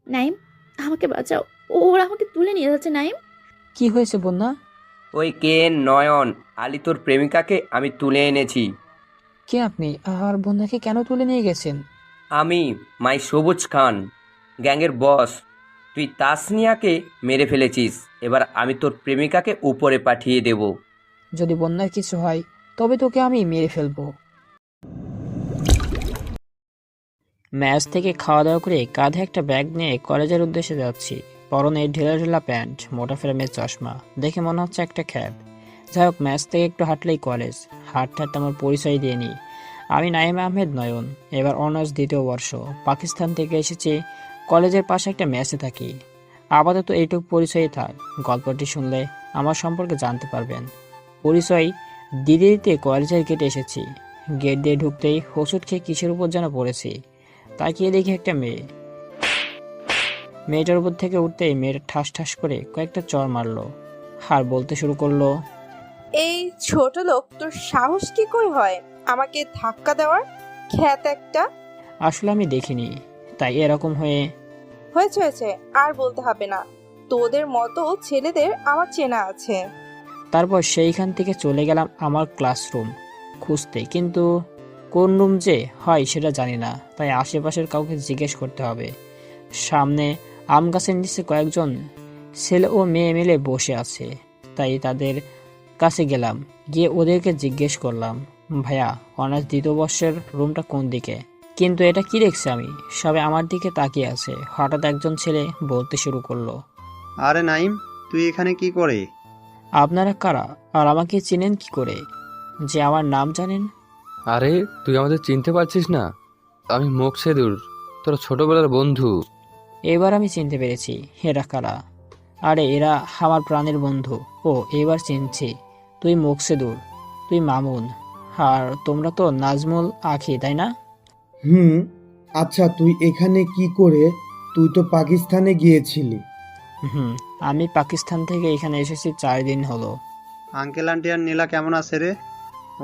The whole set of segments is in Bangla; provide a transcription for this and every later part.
নাইম, আমাকে বাঁচাও। ওরা আমাকে তুলে নিয়ে যাচ্ছে। নাইম। কি হয়েছে বন্যা? ওই কে নয়ন আলী তোর প্রেমিকাকে আমি তুলে এনেছি। কে আপনি? আর বন্যাকে কেন তুলে নিয়ে গেছেন? আমি মাই সবুজ খান, গ্যাংয়ের বস। তুই তাসনিয়াকে মেরে ফেলেছিস, এবার আমি তোর প্রেমিকাকে উপরে পাঠিয়ে দেব। যদি বন্যার কিছু হয় তবে তোকে আমি মেরে ফেলবো। ম্যাচ থেকে খাওয়া দাওয়া করে কাঁধে একটা ব্যাগ নিয়ে কলেজের উদ্দেশ্যে যাচ্ছি। পরনে ঢিলা ঢিলা প্যান্ট, মোটা ফ্রেমের চশমা, দেখে মনে হচ্ছে একটা খ্যাত। যাই হোক, ম্যাচ থেকে একটু হাঁটলেই কলেজ। হাঁটতে হাঁটতে আমার পরিচয় দিয়ে নিই। আমি নাইম আহমেদ নয়ন, এবার অনার্স দ্বিতীয় বর্ষ। পাকিস্তান থেকে এসেছি, কলেজের পাশে একটা ম্যাচে থাকি। আপাতত এইটুকু পরিচয়ই থাক, গল্পটি শুনলে আমার সম্পর্কে জানতে পারবেন। পরিচয় দিতে দিতে কলেজের গেটে এসেছি। গেট দিয়ে ঢুকতেই হোঁচট খেয়ে কিসের উপর যেন পড়েছি। তাকিয়ে দেখি একটা মেয়ে। মেয়েটার উপর থেকে উঠতেই মেয়েটা ঠাস ঠাস করে কয়েকটা চড় মারলো, আর বলতে শুরু করলো, এই ছোট লোক, তোর সাহস কি করে হয় আমাকে ধাক্কা দেওয়ার? খ্যাত একটা। আসলে আমি দেখিনি, তাই এরকম হয়েছে হয়েছে, আর বলতে হবে না। তোদের মতো ছেলেদের আমার চেনা আছে। তারপর সেইখান থেকে চলে গেলাম আমার ক্লাসরুম খুঁজতে, কিন্তু কোন রুম যে হয় সেটা জানি না, তাই আশেপাশের কাউকে জিজ্ঞেস করতে হবে। সামনে আম গাছের নিচে কয়েকজন ছেলে ও মেয়ে মিলে বসে আছে, তাই তাদের কাছে গেলাম। গিয়ে ওদেরকে জিজ্ঞেস করলাম, ভাইয়া, অনার্স দ্বিতীয় বর্ষের রুমটা কোন দিকে? কিন্তু এটা কি দেখছি আমি, সবাই আমার দিকে তাকিয়ে আছে। হঠাৎ একজন ছেলে বলতে শুরু করলো, আরে নাইম, তুই এখানে কি করে? আপনারা কারা আর আমাকে চেনেন কি করে, যে আমার নাম জানেন? আরে, তুই আমাদের চিনতে পারছিস না? আমি মোকছেদুর, তোর ছোটবেলার বন্ধু। এবার আমি চিনতে পেরেছি এরা কারা। আরে, এরা আমার প্রাণের বন্ধু। ও, এবার চিনছি। তুই মোকছেদুর, তুই মামুন, আর তোমরা তো নাজমুল আখি, তাই না? হুম। আচ্ছা, তুই এখানে কি করে? তুই তো পাকিস্তানে গিয়েছিলি। হুম, আমি পাকিস্তান থেকে এখানে এসেছি 4 দিন হলো। আঙ্কেল আন্টি আর নীলা কেমন আছে রে?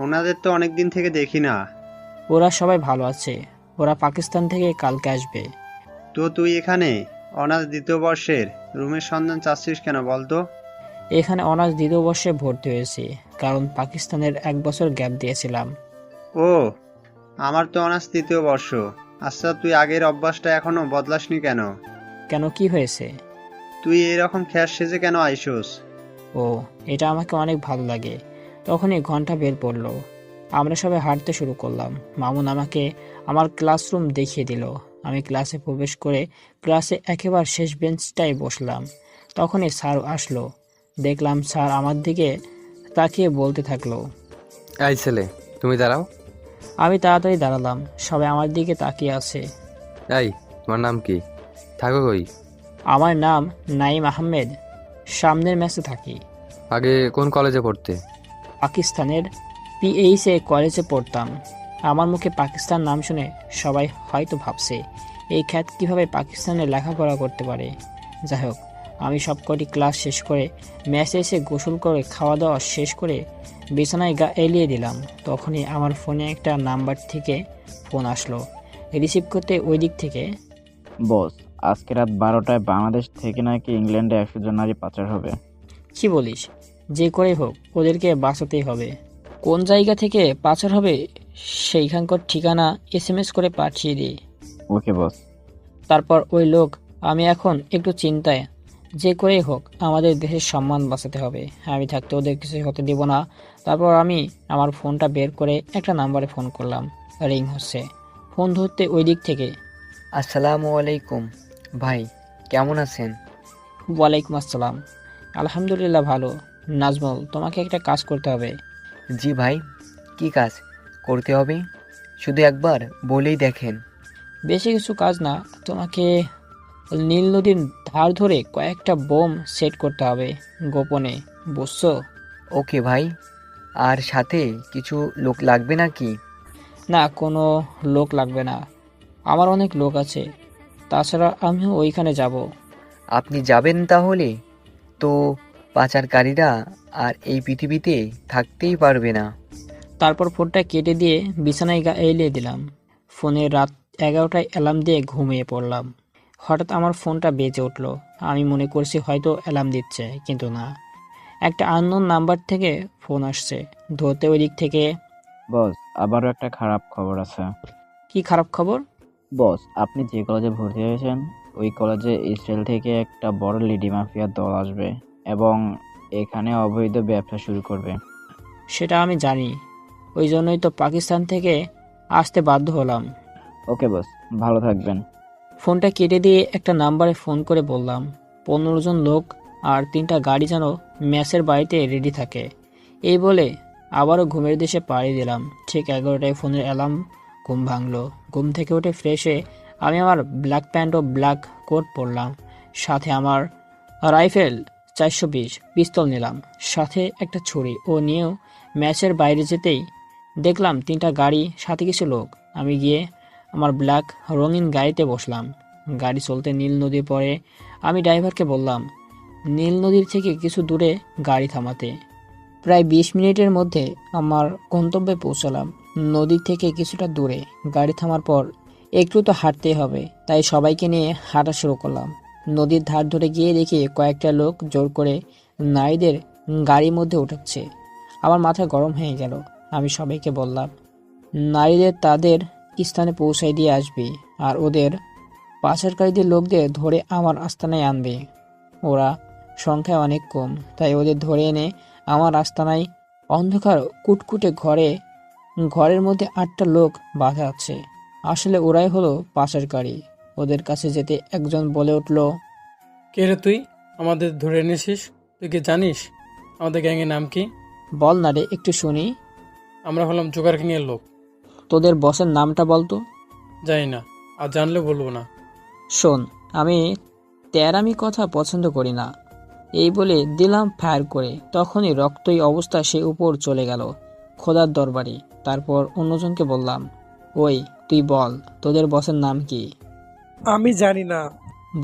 ওনাদের তো অনেক দিন থেকে দেখি না। ওরা সবাই ভালো আছে। ওরা পাকিস্তান থেকে কালকে আসবে। তো তুই এখানে অনার্স দ্বিতীয় বর্ষের রুমের সন্ধান চাচ্ছিস কেন বলতো? এখানে অনার্স দ্বিতীয় বর্ষে ভর্তি হয়েছি, কারণ পাকিস্তানের 1 বছর গ্যাপ দিয়েছিলাম। ও, আমার তো অনার্স তৃতীয় বর্ষ। আচ্ছা, তুই আগের অভ্যাসটা এখনো বদলাসনি কেন? কেন, কি হয়েছে? তুই এরকম খ্যাস সেজে কেন আইসোস? ও, এটা আমাকে অনেক ভালো লাগে। তখনই ঘন্টা বের পড়লো। আমরা সবাই হাঁটতে শুরু করলাম। মামুন আমাকে আমার ক্লাসরুম দেখিয়ে দিল। আমি ক্লাসে প্রবেশ করে ক্লাসে একেবারে শেষ বেঞ্চটায় বসলাম। তখনই স্যার আসলো। দেখলাম স্যার আমার দিকে তাকিয়ে বলতে থাকলো। এই ছেলে, তুমি দাঁড়াও। আমি তাড়াতাড়ি দাঁড়ালাম। সবাই আমার দিকে তাকিয়ে আছে। এই, তোমার নাম কি? থাকো কই? আমার নাম নাইম আহমেদ, সামনের ম্যাচে থাকি। আগে কোন কলেজে পড়তে? পাকিস্তানের পিএইচএ কলেজে পড়তাম। আমার মুখে পাকিস্তান নাম শুনে সবাই হয়তো ভাবছে এই খ্যাত কীভাবে পাকিস্তানে লেখাপড়া করতে পারে। যাই হোক, আমি সবকটি ক্লাস শেষ করে ম্যাচে এসে গোসল করে খাওয়া দাওয়া শেষ করে বিছানায় গা এলিয়ে দিলাম। তখনই আমার ফোনে একটা নাম্বার থেকে ফোন আসলো। রিসিভ করতে ওই দিক থেকে, বস, আজকে রাত 12টায় বাংলাদেশ থেকে নাকি ইংল্যান্ডে 100 জন নারী পাচার হবে। কি বলিস? যে করেই হোক ওদেরকে বাঁচাতেই হবে। কোন জায়গা থেকে পাচার হবে সেইখানকার ঠিকানা এসএমএস করে পাঠিয়ে দিই। ওকে বস। তারপর ওই লোক, আমি এখন একটু চিন্তায়। যে করেই হোক আমাদের দেশের সম্মান বাঁচাতে হবে। আমি থাকতে ওদের কিছু হতে দেব না। তারপর আমি আমার ফোনটা বের করে একটা নাম্বারে ফোন করলাম। রিং হচ্ছে। ফোন ধরতে ওই দিক থেকে, আসসালামু আলাইকুম ভাই, কেমন আছেন? ওয়ালাইকুম আসসালাম। আলহামদুলিল্লাহ ভালো। নাজমুল, তোমাকে একটা কাজ করতে হবে। জি ভাই, কি কাজ করতে হবে? শুধু একবার বলেই দেখেন। বেশি কিছু কাজ না, তোমাকে নীল নদীর ধার ধরে কয়েকটা বোম সেট করতে হবে গোপনে, বুঝছো? ওকে ভাই, আর সাথে কিছু লোক লাগবে নাকি? না, কোনো লোক লাগবে না। আমার অনেক লোক আছে। তাছাড়া আমিও ওইখানে যাব। আপনি যাবেন তাহলে? তো পাচারকারীরা আর এই পৃথিবীতে থাকতেই পারবে না। তারপর ফোনটা কেটে দিয়ে বিছানায় গা এলিয়ে দিলাম। ফোনে রাত 11টায় অ্যালার্ম দিয়ে ঘুমিয়ে পড়লাম। হঠাৎ আমার ফোনটা বেজে উঠলো। আমি মনে করছি হয়তো অ্যালার্ম দিচ্ছে, কিন্তু না, একটা আননোন নাম্বার থেকে ফোন আসছে। ধরতে ওই দিক থেকে, বস, আবারও একটা খারাপ খবর আছে। কি খারাপ খবর? বস, আপনি যে কলেজে ভর্তি হয়েছেন ওই কলেজে ইসরায়েল থেকে একটা বড় লেডি মাফিয়ার দল আসবে এবং এখানে অবৈধ ব্যবসা শুরু করবে। সেটা আমি জানি, ওই জন্যই তো পাকিস্তান থেকে আসতে বাধ্য হলাম। ওকে বস, ভালো থাকবেন। ফোনটা কেটে দিয়ে একটা নাম্বারে ফোন করে বললাম 15 জন লোক আর 3টা গাড়ি যেন ম্যাচের বাড়িতে রেডি থাকে। এই বলে আবারও ঘুমের দেশে পাড়ি দিলাম। ঠিক 11টায় ফোনের অ্যালার্ম, ঘুম ভাঙলো। ঘুম থেকে উঠে ফ্রেশ হয়ে আমি আমার ব্ল্যাক প্যান্ট ও ব্ল্যাক কোট পরলাম, সাথে আমার রাইফেল 420 পিস্তল নিলাম, সাথে একটা ছুরি ও নিয়েও ম্যাচের বাইরে যেতেই দেখলাম 3টা গাড়ি, সাথে কিছু লোক। আমি গিয়ে আমার ব্ল্যাক রঙিন গাড়িতে বসলাম। গাড়ি চলতে নীল নদী পড়ে। আমি ড্রাইভারকে বললাম নীল নদীর থেকে কিছু দূরে গাড়ি থামাতে। প্রায় 20 মিনিটের মধ্যে আমার গন্তব্যে পৌঁছলাম। নদী থেকে কিছুটা দূরে গাড়ি থামার পর একটু তো হাঁটতেই হবে, তাই সবাইকে নিয়ে হাঁটা শুরু করলাম। নদীর ধার ধরে গিয়ে দেখি কয়েকটা লোক জোর করে নারীদের গাড়ির মধ্যে উঠাচ্ছে। আমার মাথা গরম হয়ে গেল। আমি সবাইকে বললাম নারীদের তাদের স্থানে পৌঁছায় দিয়ে আসবি, আর ওদের পাচারকারীদের লোকদের ধরে আমার আস্তানায় আনবে। ওরা সংখ্যায় অনেক কম, তাই ওদের ধরে এনে আমার আস্তানায় অন্ধকার কুটকুটে ঘরের মধ্যে 8টা লোক বাঁধা আছে। আসলে ওরাই হলো পাচারকারী। ওদের কাছে যেতে একজন বলে উঠল, কে রে তুই? আমাদের ধরে এনেছিস? তুই কি জানিস আমাদের গ্যাংয়ের নাম কি? বল না রে, একটু শুনি। আমরা হলাম জোগাড় গ্যাংয়ের লোক। তোদের বসের নামটা বলতো। জানি না, আর জানলে বলবো না। শোন, আমি তেরামি কথা পছন্দ করি না। এই বলে দিলাম ফায়ার করে। তখনই রক্তই অবস্থা সে উপর চলে গেল খোদার দরবারে। তারপর অন্যজনকে বললাম, ওই তুই বল তোদের বসের নাম কি? আমি জানি না।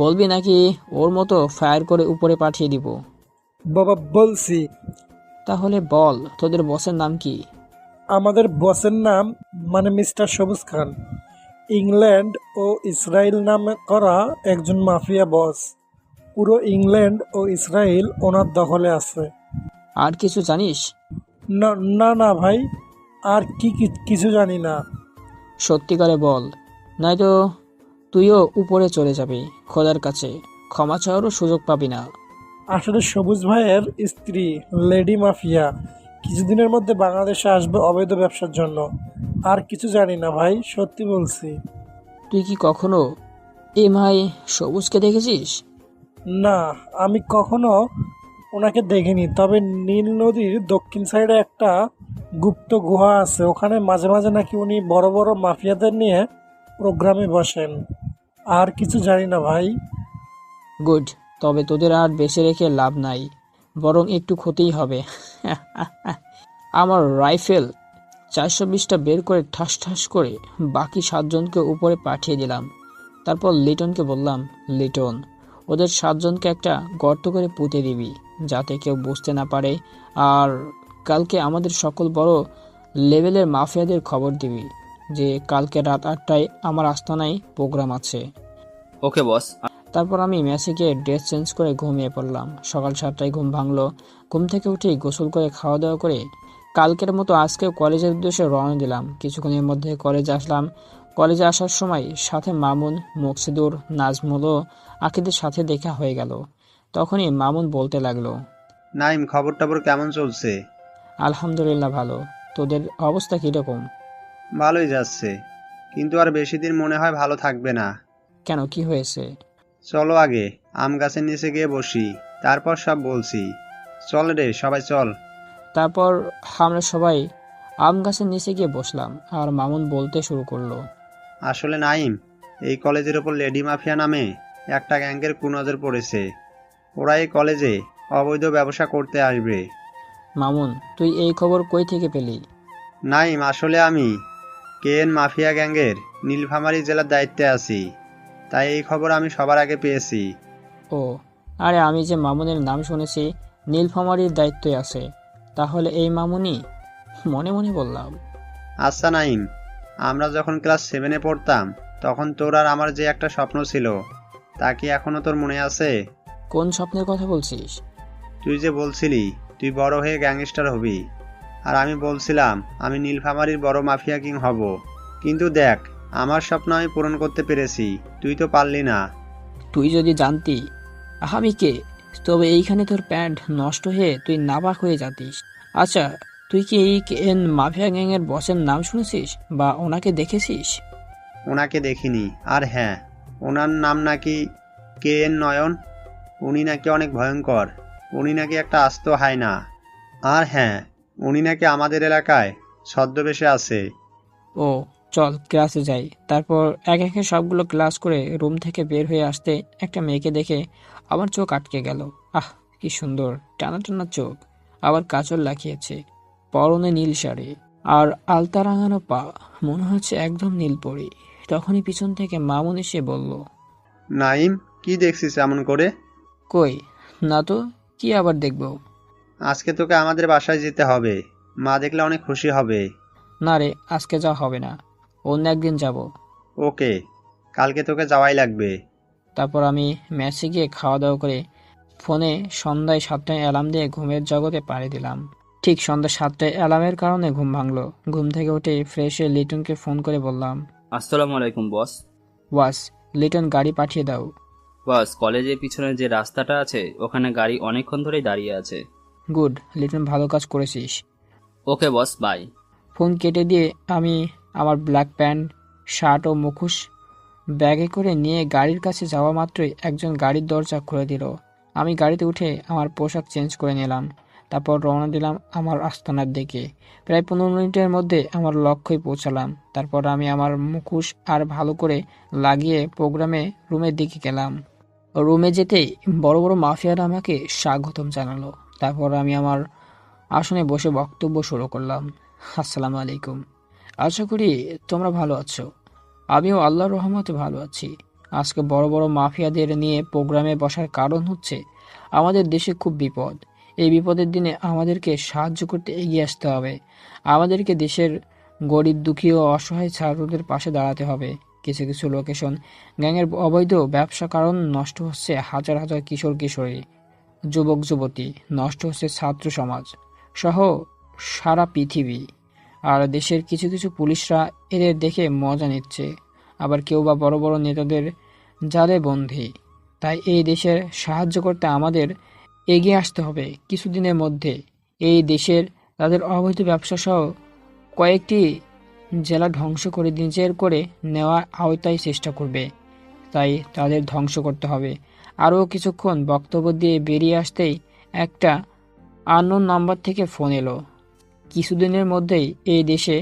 বলবি নাকি ওর মতো ফায়ার করে উপরে পাঠিয়ে দিব? বাবা, বলছি। তাহলে বল তোদের বসের নাম কি? আমাদের বসের নাম মানে মিস্টার সবুজ খান। ইংল্যান্ড ও ইসরায়েল নামে করা একজন মাফিয়া বস। পুরো ইংল্যান্ড ও ইসরায়েল ওনার দখলে আছে। আর কিছু জানিস? না না না ভাই, আর কিছু জানি না। সত্যি করে বল, নয়তো তুইও উপরে চলে যাবি খোদার কাছে। ক্ষমা চাওয়ারও সুযোগ পাবি না। আসলে সবুজ ভাইয়ের স্ত্রী লেডি মাফিয়া কিছুদিনের মধ্যে বাংলাদেশে আসবে অবৈধ ব্যবসার জন্য। আর কিছু জানি না ভাই, সত্যি বলছি। তুই কি কখনো এমআই সবুজকে দেখেছিস? না, আমি কখনো ওনাকে দেখিনি। তবে নীল নদীর দক্ষিণ সাইডে একটা গুপ্ত গুহা আছে, ওখানে মাঝে মাঝে নাকি উনি বড় বড় মাফিয়াদের নিয়ে প্রোগ্রামে বসেন। আর কিছু জানি না ভাই। গুড, তবে তোদের আর বেঁচে রেখে লাভ নাই, বরং একটু ক্ষতিই হবে। আমার রাইফেল 420টা বের করে ঠাস ঠাস করে বাকি 7জনকে উপরে পাঠিয়ে দিলাম। তারপর লিটনকে বললাম, লিটন, ওদের 7জনকে একটা গর্ত করে পুঁতে দিবি, যাতে কেউ বুঝতে না পারে। আর কালকে আমাদের সকল বড় লেভেলের মাফিয়াদের খবর দিবি যে কালকে রাত 8টায় আমার আস্তানায় প্রোগ্রাম আছে। ওকে বস। তারপর আমি ম্যাচে গিয়ে ড্রেস চেঞ্জ করে ঘুমিয়ে পড়লাম। সকাল 7টায় ঘুম ভাঙলো। ঘুম থেকে উঠেই গোসল করে খাওয়া দাওয়া করে কালকের মতো আজকেও কলেজের উদ্দেশ্যে রওনা দিলাম। কিছুক্ষণের মধ্যে কলেজে আসলাম। কলেজে আসার সময় সাথে মামুন, মুকসিদুর, নাজমুল ও আকিদের সাথে দেখা হয়ে গেল। তখনই মামুন বলতে লাগলো, নাইম, খবর টবর কেমন চলছে? আলহামদুলিল্লাহ ভালো। তোদের অবস্থা কীরকম? ভালোই যাচ্ছে, কিন্তু আর বেশি দিন মনে হয় ভালো থাকবে না। কেন, কি হয়েছে? চলো আগে আম গাছের নিচে গিয়ে বসি, তারপর সব বলছি। চল রে সবাই, চল। তারপর আমরা সবাই আম গাছের নিচে গিয়ে বসলাম, আর মামুন বলতে শুরু করলো, আসলে নাইম, এই কলেজের ওপর লেডি মাফিয়া নামে একটা গ্যাংয়ের কুনজর পড়েছে। ওরা এই কলেজে অবৈধ ব্যবসা করতে আসবে। মামুন, তুই এই খবর কই থেকে পেলি? নাইম, আসলে আমি কেএন মাফিয়া গ্যাংয়ের নীলফামারী জেলার দায়িত্বে আছি, তাই এই খবর আমি সবার আগে পেয়েছি। ও, আরে আমি যে মামুনের নাম শুনেছি নীলফামারীর দায়িত্বে আছে, তাহলে এই মামুনই? মনে মনে বললাম। আচ্ছা নাইম, আমরা যখন ক্লাস 7-এ পড়তাম তখন তোর আর আমার যে একটা স্বপ্ন ছিল তা কি এখনো তোর মনে আছে? কোন স্বপ্নের কথা বলছিস? তুই যে বলছিলি তুই বড় হয়ে গ্যাংস্টার হবি, আর আমি বলছিলাম আমি নীলফামারীর বড় মাফিয়া কিং হব। কিন্তু দেখ, আমার স্বপ্ন আমি পূরণ করতে পেরেছি, তুই তো পারলি না। তুই যদি জানতি আমি কে, তবে এইখানে তোর প্যান্ট নষ্ট হয়ে তুই নাবাক হয়ে যাতিস। আচ্ছা, তুই কি এই কেন মাফিয়া গ্যাংয়ের বসের নাম শুনেছিস বা ওনাকে দেখেছিস? ওনাকে দেখিনি, আর হ্যাঁ, ওনার নাম নাকি KN নয়ন। উনি নাকি অনেক ভয়ঙ্কর, উনি নাকি একটা আস্ত হায়না। আর হ্যাঁ, উনি নাকি আমাদের এলাকায় ছদ্মবেশে আছে। ও, চল ক্লাসে যাই। তারপর এক একে সবগুলো ক্লাস করে রুম থেকে বের হয়ে আসতে একটা মেয়েকে দেখে আমার চোখ আটকে গেল। আহ, কি সুন্দর টানা টানা চোখ, আবার কাজল লাগিয়েছে, পরনে নীল শাড়ি আর আলতা রাঙানো পা, মনে হচ্ছে একদম নীলপরি। তখনই পিছন থেকে মামুন এসে বলল, নাইম, কি দেখছিস এমন করে? কই না তো, কি আবার দেখব? আজকে তোকে আমাদের বাসায় যেতে হবে, মা দেখলে অনেক খুশি হবে। না রে, আজকে যা হবে না, অন্য একদিন যাব। ওকে, কালকে তোকে যাওয়াই লাগবে। তারপর আমি ম্যাচে গিয়ে খাওয়া দাওয়া করে ফোনে সন্ধ্যায় 7টায় অ্যালার্ম দিয়ে ঘুমের জগতে পাড়ি দিলাম। ঠিক সন্ধ্যা 7টায় অ্যালার্মের কারণে ঘুম ভাঙলো। ঘুম থেকে উঠে ফ্রেশ হয়ে লিটনকে ফোন করে বললাম, আসসালামু আলাইকুম বস। ওয়াস, লিটন গাড়ি পাঠিয়ে দাও। বস, কলেজের পিছনে যে রাস্তাটা আছে ওখানে গাড়ি অনেকক্ষণ ধরেই দাঁড়িয়ে আছে। গুড লিটন, ভালো কাজ করেছিস। ওকে বস, বাই। ফোন কেটে দিয়ে আমি আমার ব্ল্যাক প্যান্ট, শার্ট ও মুখোশ ব্যাগে করে নিয়ে গাড়ির কাছে যাওয়া মাত্রই একজন গাড়ির দরজা খুলে দিল। আমি গাড়িতে উঠে আমার পোশাক চেঞ্জ করে নিলাম। তারপর রওনা দিলাম আমার আস্তানার দিকে। প্রায় 15 মিনিটের মধ্যে আমার লক্ষ্যে পৌঁছালাম। তারপর আমি আমার মুখোশ আর ভালো করে লাগিয়ে প্রোগ্রামে রুমের দিকে গেলাম। রুমে যেতেই বড় বড় মাফিয়ারা আমাকে স্বাগতম জানালো। তারপর আমি আমার আসনে বসে বক্তব্য শুরু করলাম। আসসালামু আলাইকুম, আশা করি তোমরা ভালো আছো। আমিও আল্লাহর রহমতে ভালো আছি। আজকে বড় বড় মাফিয়াদের নিয়ে প্রোগ্রামে বসার কারণ হচ্ছে আমাদের দেশে খুব বিপদ। এই বিপদের দিনে আমাদেরকে সাহায্য করতে এগিয়ে আসতে হবে। আমাদেরকে দেশের গরিব, দুঃখী ও অসহায় ছাত্রদের পাশে দাঁড়াতে হবে। কিছু কিছু লোকেশন গ্যাংয়ের অবৈধ ব্যবসা কারণ নষ্ট হচ্ছে হাজার হাজার কিশোর কিশোরী, যুবক যুবতী, নষ্ট হচ্ছে ছাত্র সমাজ সহ সারা পৃথিবী। আর দেশের কিছু কিছু পুলিশরা এদের দেখে মজা নিচ্ছে, আবার কেউ বা বড় বড় নেতাদের জালে বন্দী। তাই এই দেশের সাহায্য করতে আমাদের এগিয়ে আসতে হবে। কিছুদিনের মধ্যে এই দেশের তাদের অবৈধ ব্যবসা সহ কয়েকটি জেলা ধ্বংস করে নিজের করে নেওয়ার আওতায় চেষ্টা করবে। তাই তাদের ধ্বংস করতে হবে। আরও কিছুক্ষণ বক্তব্য দিয়ে বেরিয়ে আসতেই একটা আননোন নাম্বার থেকে ফোন এলো। কিছুদিনের মধ্যেই এই দেশে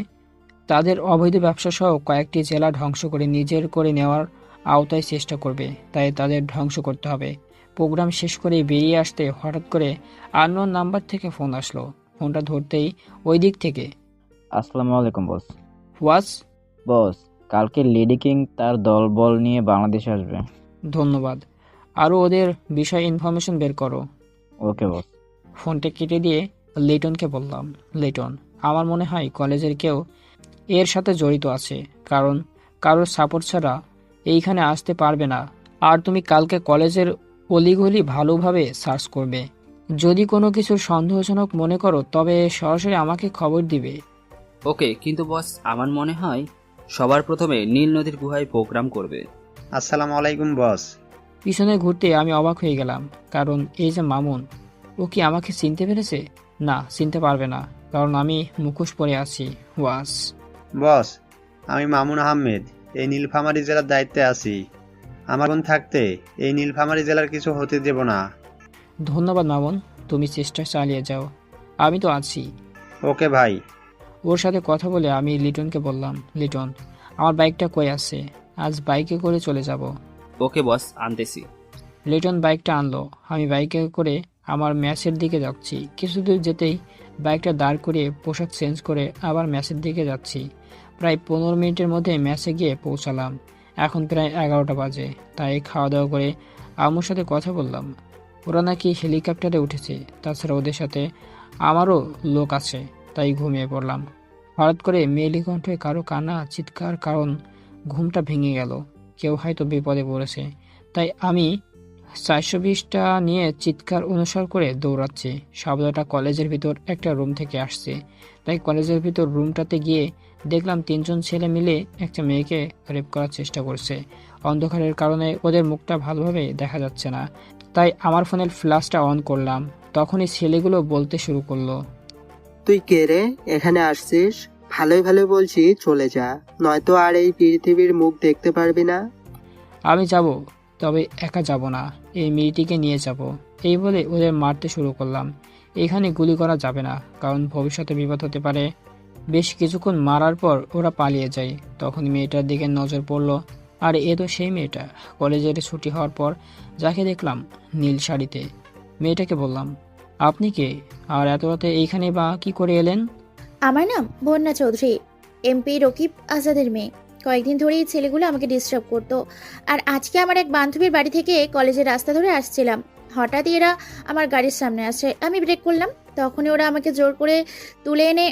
তাদের অবৈধ ব্যবসা সহ কয়েকটি জেলা ধ্বংস করে নিজের করে নেওয়ার আওতায় চেষ্টা করবে। তাই তাদের ধ্বংস করতে হবে। প্রোগ্রাম শেষ করে বেরিয়ে আসতে হঠাৎ করে আননোন নাম্বার থেকে ফোন আসলো। ফোনটা ধরতেই ওই দিক থেকে, আসসালামু আলাইকুম বস। ওয়াস। বস, কালকে লেডি কিং তার দলবল নিয়ে বাংলাদেশে আসবে। ধন্যবাদ, আরও ওদের বিষয়ে ইনফরমেশন বের করো। ওকে বস। ফোনটা কেটে দিয়ে লিটনকে বললাম, লিটন, আমার মনে হয় কলেজের কেউ এর সাথে জড়িত আছে, কারণ কারোর সাপোর্ট ছাড়া এইখানে আসতে পারবে না। আর তুমি কালকে কলেজের অলিগলি ভালোভাবে সার্চ করবে। যদি কোনো কিছু সন্দেহজনক মনে করো তবে সরাসরি আমাকে খবর দিবে। ওকে, কিন্তু বস আমার মনে হয় সবার প্রথমে নীল নদীর গুহায় প্রোগ্রাম করবে। আসসালামু আলাইকুম বস। পিছনে ঘুরতে আমি অবাক হয়ে গেলাম, কারণ এই যে মামুন, ও কি আমাকে চিনতে পেরেছে? না, চিনতে পারবে না, কারণ আমি মুখোশ পরে আছি। ওয়াস। বস, আমি মামুন আহমেদ, এই নীলফামারী জেলার দায়িত্বে আছি। আমার বোন থাকতে এই নীলফামারী জেলার কিছু হতে দেব না। ধন্যবাদ মামুন, তুমি চেষ্টা চালিয়ে যাও, আমি তো আছি। ওকে ভাই। ওর সাথে কথা বলে আমি লিটনকে বললাম, লিটন, আমার বাইকটা কই আছে? আজ বাইকে করে চলে যাব। ওকে বস, আনতেছি। লিটন বাইকটা আনলো। আমি বাইকে করে আমার ম্যাচের দিকে যাচ্ছি। কিছু দূর যেতেই বাইকটা দাঁড় করিয়ে পোশাক চেঞ্জ করে আবার ম্যাচের দিকে যাচ্ছি। প্রায় 15 মিনিটের মধ্যে ম্যাচে গিয়ে পৌঁছালাম। এখন প্রায় 11টা বাজে। তাই খাওয়া দাওয়া করে আম্মুর সাথে কথা বললাম। ওরা নাকি হেলিকপ্টারে উঠেছে, তাছাড়া ওদের সাথে আমারও লোক আছে, তাই ঘুমিয়ে পড়লাম। হঠাৎ করে মেয়েলি কণ্ঠে কারো কান্না চিৎকার, কারণ ঘুমটা ভেঙে গেল। কেউ হয়তো বিপদে পড়েছে, তাই আমি 420টা নিয়ে চিৎকার অনুসরণ করে দৌড়াচ্ছি। শব্দটা কলেজের ভিতর একটা রুম থেকে আসছে। তাই কলেজের ভিতর রুমটাতে গিয়ে দেখলাম 3জন ছেলে মিলে একটা মেয়েকে রেপ করার চেষ্টা করছে। অন্ধকারের কারণে ওদের মুখটা ভালোভাবে দেখা যাচ্ছে না, তাই আমার ফোনের ফ্ল্যাশটা অন করলাম। তখনই ছেলেগুলো বলতে শুরু করলো, তুই কে রে? এখানে আসছিস? ভালোই ভালো বলছি চলে যা, নয়তো আর এই পৃথিবীর মুখ দেখতে পারবি না। আমি যাব, তবে একা যাব না, এই মেয়েটিকে নিয়ে যাব। এই বলে ওদের মারতে শুরু করলাম। এখানে গুলি করা যাবে না, কারণ ভবিষ্যতে বিপদ হতে পারে। বেশ কিছুক্ষণ মারার পর ওরা পালিয়ে যায়। তখন মেয়েটার দিকে নজর পড়লো, আর এ তো সেই মেয়েটা কলেজের ছুটি হওয়ার পর যাকে দেখলাম নীল শাড়িতে। মেয়েটাকে বললাম, আপনি কে, আর এত রাতে এইখানে বা কি করে এলেন? আমার নাম বন্যা চৌধুরী, এমপি রকিব আজাদের মেয়ে। কয়েকদিন ধরেই ছেলেগুলো আমাকে ডিস্টার্ব করতো, আর আজকে আমার এক বান্ধবীর বাড়ি থেকে কলেজের রাস্তা ধরে আসছিলাম। হঠাৎই এরা আমার গাড়ির সামনে আসে, আমি ব্রেক করলাম। তখনই ওরা আমাকে জোর করে তুলে এনে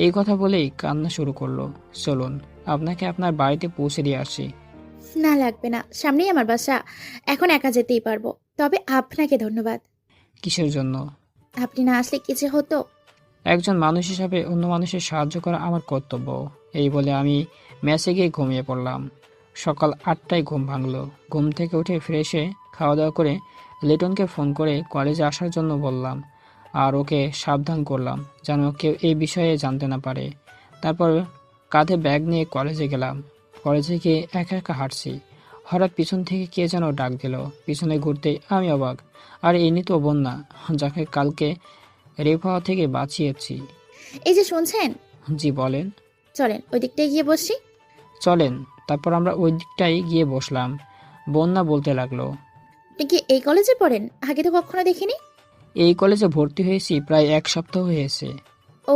এই কথা বলেই কান্না শুরু করলো। চলুন আপনাকে আপনার বাড়িতে পৌঁছে দিয়ে আসি। না লাগবে না, সামনেই আমার বাসা, এখন একা যেতেই পারবো। তবে আপনাকে ধন্যবাদ। কিসের জন্য? আপনি না আসলে কিছু হতো? একজন মানুষ হিসাবে অন্য মানুষের সাহায্য করা আমার কর্তব্য। এই বলে আমি মেসে গিয়ে ঘুমিয়ে পড়লাম। সকাল 8টায় ঘুম ভাঙলো। ঘুম থেকে উঠে ফ্রেশে খাওয়া দাওয়া করে লিটনকে ফোন করে কলেজে আসার জন্য বললাম, আর ওকে সাবধান করলাম যেন কেউ এই বিষয়ে জানতে না পারে। তারপর কাঁধে ব্যাগ নিয়ে কলেজে গেলাম। কলেজে গিয়ে একা একা হাঁটছি। হঠাৎ পিছন থেকে কে যেন ডাক দিল। পিছনে ঘুরতেই আমি অবাক, আর ইনি তো বন্যা, যাকে কালকে রেপ হওয়া থেকে বাঁচিয়েছি। এই যে শুনছেন? জি বলেন। চলেন ওই দিকটায় গিয়ে বসি। চলেন। তারপর আমরা ওই দিকটাই গিয়ে বসলাম। বন্যা বলতে লাগলো, আপনি কি এই কলেজে পড়েন? আগে তো কখনো দেখিনি। এই কলেজে ভর্তি হয়েছি প্রায় 1 সপ্তাহ হয়েছে। ও,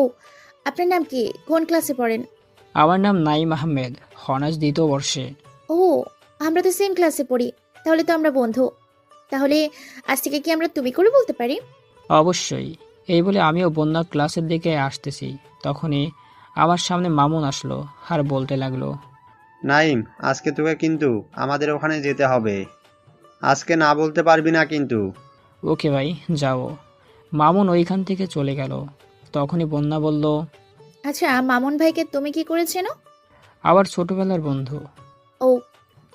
আপনার নাম কি? কোন ক্লাসে পড়েন? আমার নাম নাইম আহমেদ, অনার্স 2য় বর্ষে। ও, আমরা তো সেম ক্লাসে পড়ি, তাহলে তো আমরা বন্ধু। তাহলে আজ থেকে কি আমরা তুমি করে বলতে পারি? অবশ্যই। এই বলে আমিও বন্যা ক্লাসের দিকে আসতেছি। তখনই আমার সামনে মামুন আসলো আর বলতে লাগলো, নাইম, আজকে তোকে কিন্তু আমাদের ওখানে যেতে হবে। আজকে না বলতে পারবি না কিন্তু। ওকে ভাই, যাও। মামুন ওইখান থেকে চলে গেল। তখনই বন্যা বলল, আচ্ছা, মামুন ভাইকে তুমি কি করেছেন? আবার ছোটবেলার বন্ধু। ও।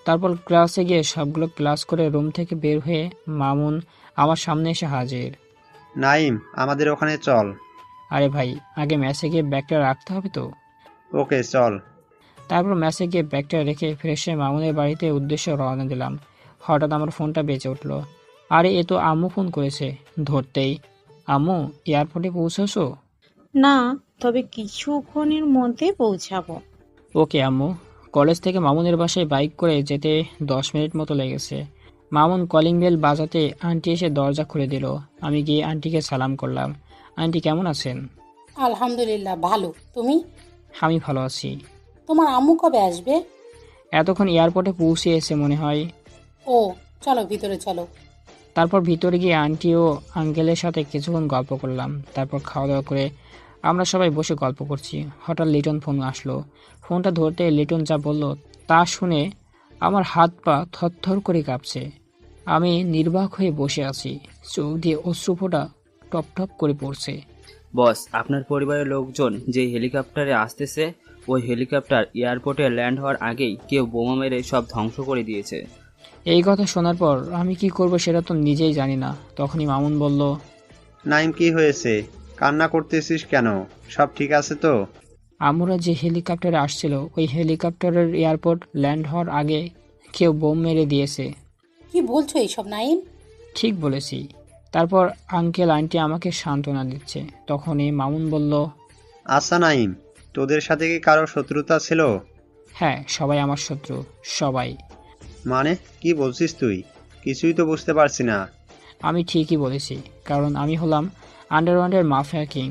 তারপর ক্লাসে গিয়ে সবগুলো ক্লাস করে রুম থেকে বের হয়ে মামুন আমার সামনে এসে হাজির। নাইম, আমাদের ওখানে চল। আরে ভাই, আগে ম্যাচে গিয়ে ব্যাগটা রাখতে হবে তো। ওকে চল। তারপর ম্যাচে গিয়ে ব্যাগটা রেখে ফ্রেশে মামুনের বাড়িতে উদ্দেশ্যে রওনা দিলাম। হঠাৎ আমার ফোনটা বেজে উঠলো। আরে এ তো আম্মু ফোন করেছে। ধরতেই, আম্মু এয়ারপোর্টে পৌঁছাছো? না, তবে কিছুক্ষণের মধ্যে পৌঁছাবো। ওকে আম্মু। কলেজ থেকে মামুনের বাসায় বাইক করে যেতে 10 মিনিট মতো লেগেছে। মামুন কলিং বেল বাজাতে আন্টি এসে দরজা খুলে দিল। আমি গিয়ে আন্টিকে সালাম করলাম। আন্টি কেমন আছেন? আলহামদুলিল্লাহ ভালো, তুমি? আমি ভালো আছি। তোমার আম্মু কবে আসবে? এতক্ষণ এয়ারপোর্টে পৌঁছে এসে মনে হয়। ও, চলো ভিতরে চলো। তারপর ভিতরে গিয়ে আন্টি ও আঙ্কেলের সাথে কিছুক্ষণ গল্প করলাম। তারপর খাওয়া দাওয়া করে আমরা সবাই বসে গল্প করছি। হঠাৎ লিটন ফোন আসলো। ফোনটা ধরতে লিটন যা বলল তা শুনে আমার হাত পা থরথর করে কাঁপছে। আমি নির্বাক হয়ে বসে আছি। চোখ দিয়ে অশ্রুফোঁটা টপ টপ করে পড়ছে। বস, আপনার পরিবারের লোকজন যে হেলিকপ্টারে আসতেছে, ওই হেলিকপ্টার এয়ারপোর্টে ল্যান্ড হওয়ার আগেই কেউ বোমা মেরে সব ধ্বংস করে দিয়েছে। এই কথা শোনার পর আমি কি করব সেটা তো নিজেই জানি না। তখনই মামুন বলল, নাইম, কি হয়েছে? কান্না করতেছিস কেন? সব ঠিক আছে তো? আমরা যে হেলিকপ্টারে আসছিল ওই হেলিকপ্টারের এয়ারপোর্ট ল্যান্ড হওয়ার আগে কেউ বোম মেরে দিয়েছে। কি বলছো এইসব নাইম? ঠিক বলেছি। তারপর আঙ্কেল আন্টি আমাকে সান্ত্বনা দিচ্ছে। তখনই মামুন বলল, আচ্ছা নাইম, তোদের সাথে কি কারো শত্রুতা ছিল? হ্যাঁ, সবাই আমার শত্রু, সবাই। মানে কি বলছিস তুই? কিছুই তো বুঝতে পারছি না। আমি ঠিকই বলেছি, কারণ আমি হলাম আন্ডারওয়ার্ল্ডের মাফিয়া কিং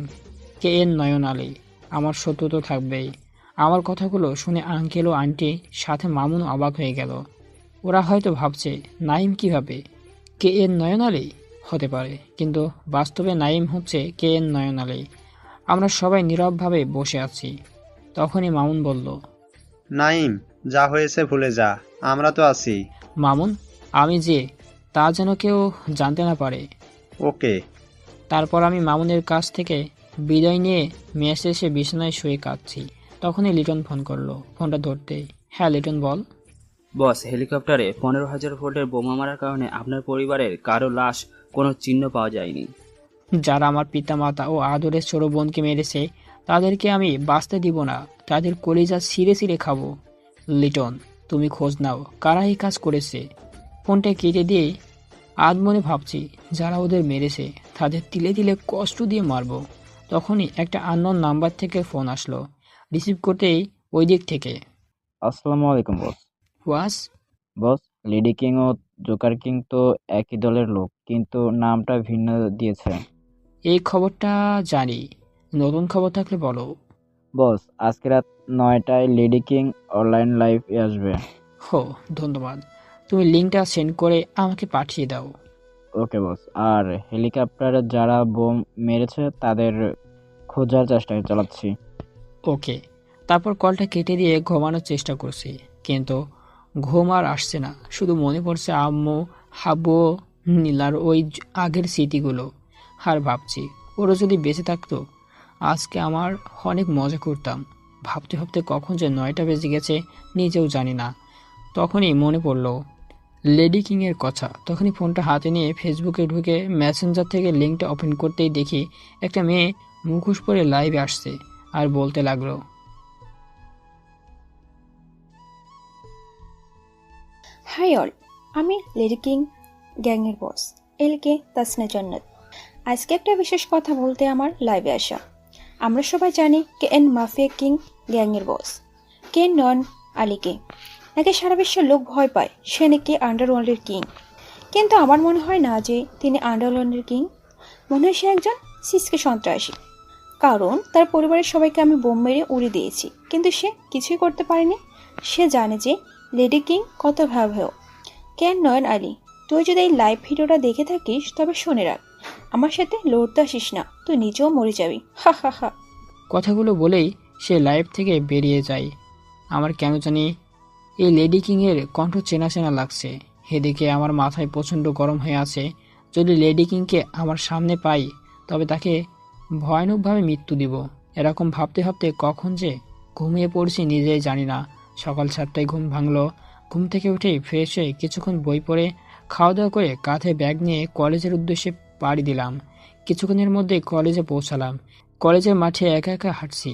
KN নয়ন আলী। আমার শত্রু তো থাকবেই। আমার কথাগুলো শুনে আঙ্কেল ও আন্টি সাথে মামুন অবাক হয়ে গেল। ওরা হয়তো ভাবছে নাইম কিভাবে KN নয়ন আলী হতে পারে, কিন্তু বাস্তবে নাইম হচ্ছে KN নয়ন আলী। আমরা সবাই নীরবভাবে বসে আছি। তখনই মামুন বলল, নাইম, যা হয়েছে ভুলে যা, আমরা তো আছি। মামুন, আমি যে তা যেন কেউ জানতে না পারে। ওকে। তারপর আমি মামুনের কাছ থেকে বিদায় নিয়ে মেসে এসে বিছানায় শুয়ে কাঁদছি। তখনই লিটন ফোন করলো। ফোনটা ধরতেই, হ্যাঁ লিটন বল। বস, হেলিকপ্টারে 15,000 ভোল্টের বোমা মারার কারণে আপনার পরিবারের কারো লাশ কোনো চিহ্ন পাওয়া যায়নি। যারা আমার পিতামাতা ও আদরের ছোট বোনকে মেরেছে তাদেরকে আমি বাঁচতে দিব না, তাদের কলিজা ছিঁড়ে ছিঁড়ে খাবো। লিটন, তুমি খোঁজ নাও কারা এই কাজ করেছে। ফোনটা কেটে দিয়ে আধ মনে ভাবছি যারা ওদের মেরেছে তাদের তিলে তিলে কষ্ট দিয়ে মারবো। তখনই একটা আননোন নাম্বার থেকে ফোন আসলো। রিসিভ করতেই ওই দিক থেকে, আসসালামু আলাইকুম বস। ওয়াস। বস, লেডি কিং ও জোকার কিং তো একই দলের লোক, কিন্তু নামটা ভিন্ন দিয়েছে। এই খবরটা জানি, নতুন খবর থাকলে বলো। বস, আজকে রাত 9টায় লেডি কিং অনলাইন লাইভে আসবে। হো, ধন্যবাদ। তুমি লিঙ্কটা সেন্ড করে আমাকে পাঠিয়ে দাও। ওকে বস। আর হেলিকপ্টারে যারা বোম মেরেছে তাদের খোঁজার চেষ্টা চালাচ্ছি। ওকে। তারপর কলটা কেটে দিয়ে ঘুমানোর চেষ্টা করছি, কিন্তু ঘুম আর আসছে না। শুধু মনে পড়ছে আম্মু, হাব্বু, নীলার ওই আগের স্মৃতিগুলো। আর ভাবছি ওরা যদি বেঁচে থাকতো আজকে আমার অনেক মজা করতাম। ভাবতে ভাবতে কখন যে 9টা বেজে গেছে নিজেও জানি না। তখনই মনে পড়লো লেডি কিংয়ের কথা। তখনই ফোনটা হাতে নিয়ে ফেসবুকে ঢুকে মেসেঞ্জার থেকে লিঙ্কটা ওপেন করতেই দেখি একটা মেয়ে মুখোশ পরে লাইভে আসছে আর বলতে লাগলো, হাই অল, আমি লেডি কিং গ্যাংয়ের বস এলকে তাসনা জান্নাত। আজকে একটা বিশেষ কথা বলতে আমার লাইভে আসা। আমরা সবাই জানি কে এন মাফিয়া কিং গ্যাংয়ের বস কে নন আলীকে নাকি সারা বিশ্বের লোক ভয় পায়, সে নাকি আন্ডারওয়ার্ল্ডের কিং। কিন্তু আমার মনে হয় না যে তিনি আন্ডারওয়ার্ল্ডের কিং। মনে হয় সে একজন সিসকে সন্ত্রাসী, কারণ তার পরিবারের সবাইকে আমি বোম মেরে উড়িয়ে দিয়েছি, কিন্তু সে কিছুই করতে পারেনি। সে জানে যে লেডি কিং কত ভয়াবহ। কেন নয়ন আলী, তুই যদি এই লাইভ ভিডিওটা দেখে থাকিস তবে শুনে রাখ, আমার সাথে লড়তে আসিস না, তুই নিজেও মরে যাবি। হা হা হা। কথাগুলো বলেই সে লাইভ থেকে বেরিয়ে যায়। আমার কেন জানি এই লেডি কিংয়ের কণ্ঠ চেনা চেনা লাগছে। এদিকে আমার মাথায় প্রচণ্ড গরম হয়ে আছে। যদি লেডি কিংকে আমার সামনে পাই তবে তাকে ভয়ানকভাবে মৃত্যু দিব। এরকম ভাবতে ভাবতে কখন যে ঘুমিয়ে পড়ছি নিজেই জানি না। সকাল 7টায় ঘুম ভাঙলো। ঘুম থেকে উঠেই ফ্রেশ হয়ে কিছুক্ষণ বই পড়ে খাওয়া দাওয়া করে কাঁধে ব্যাগ নিয়ে কলেজের উদ্দেশ্যে পাড়ি দিলাম। কিছুক্ষণের মধ্যে কলেজে পৌঁছালাম। কলেজের মাঠে একা একা হাঁটছি।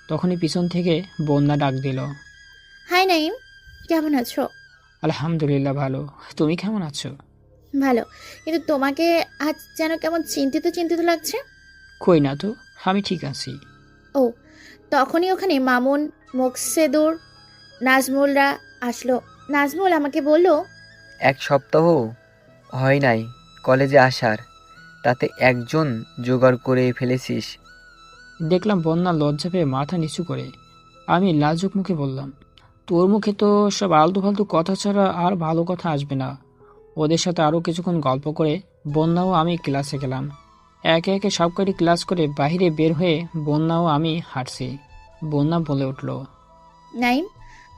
তখনই পিছন থেকে বন্যা ডাক দিল। হাই নাইম, কেমন আছো? আলহামদুলিল্লাহ ভালো, তুমি কেমন আছো? ভালো, কিন্তু তোমাকে আজ যেন কেমন চিন্তিত চিন্তিত লাগছে। কই না তো, আমি ঠিক আছি। ও, তখনই ওখানে মামুন, মোকসেদুর, নাজমুলরা আসলো। নাজমুল আমাকে বলল, 1 সপ্তাহ হয় নাই কলেজে আসার, তাতে একজন জোগাড় করে ফেলেছিস। দেখলাম বন্যা লজ্জা পেয়ে মাথা নিচু করে। আমি লাজুক মুখে বললাম, তোর মুখে তো সব আলতু ফালতু কথা ছাড়া আর ভালো কথা আসবে না। ওদের সাথে আরও কিছুক্ষণ গল্প করে বন্যাও আমি ক্লাসে গেলাম। একে একে সব কটি ক্লাস করে বাইরে বের হয়ে বন্যাও আমি হাঁটছি। বন্যা বলে উঠল, নাইম,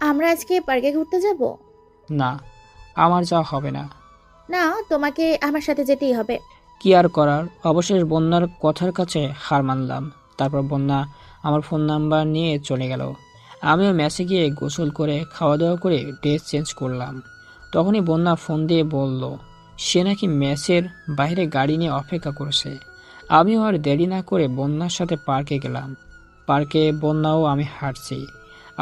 আমরা আজকে পার্কে ঘুরতে যাব? না, আমার যাওয়া হবে না। না, তোমাকে আমার সাথে যেতেই হবে। কি আর করার, অবশেষ বন্যার কথার কাছে হার মানলাম। তারপর বন্যা আমার ফোন নাম্বার নিয়ে চলে গেল। আমিও মেসে গিয়ে গোসল করে খাওয়া দাওয়া করে ড্রেস চেঞ্জ করলাম। তখনই বন্যা ফোন দিয়ে বলল সে নাকি মেসের বাইরে গাড়ি নিয়ে অপেক্ষা করছে। আমিও আর দেরি না করে বন্যার সাথে পার্কে গেলাম। পার্কে বন্যাও আমি হাঁটছি।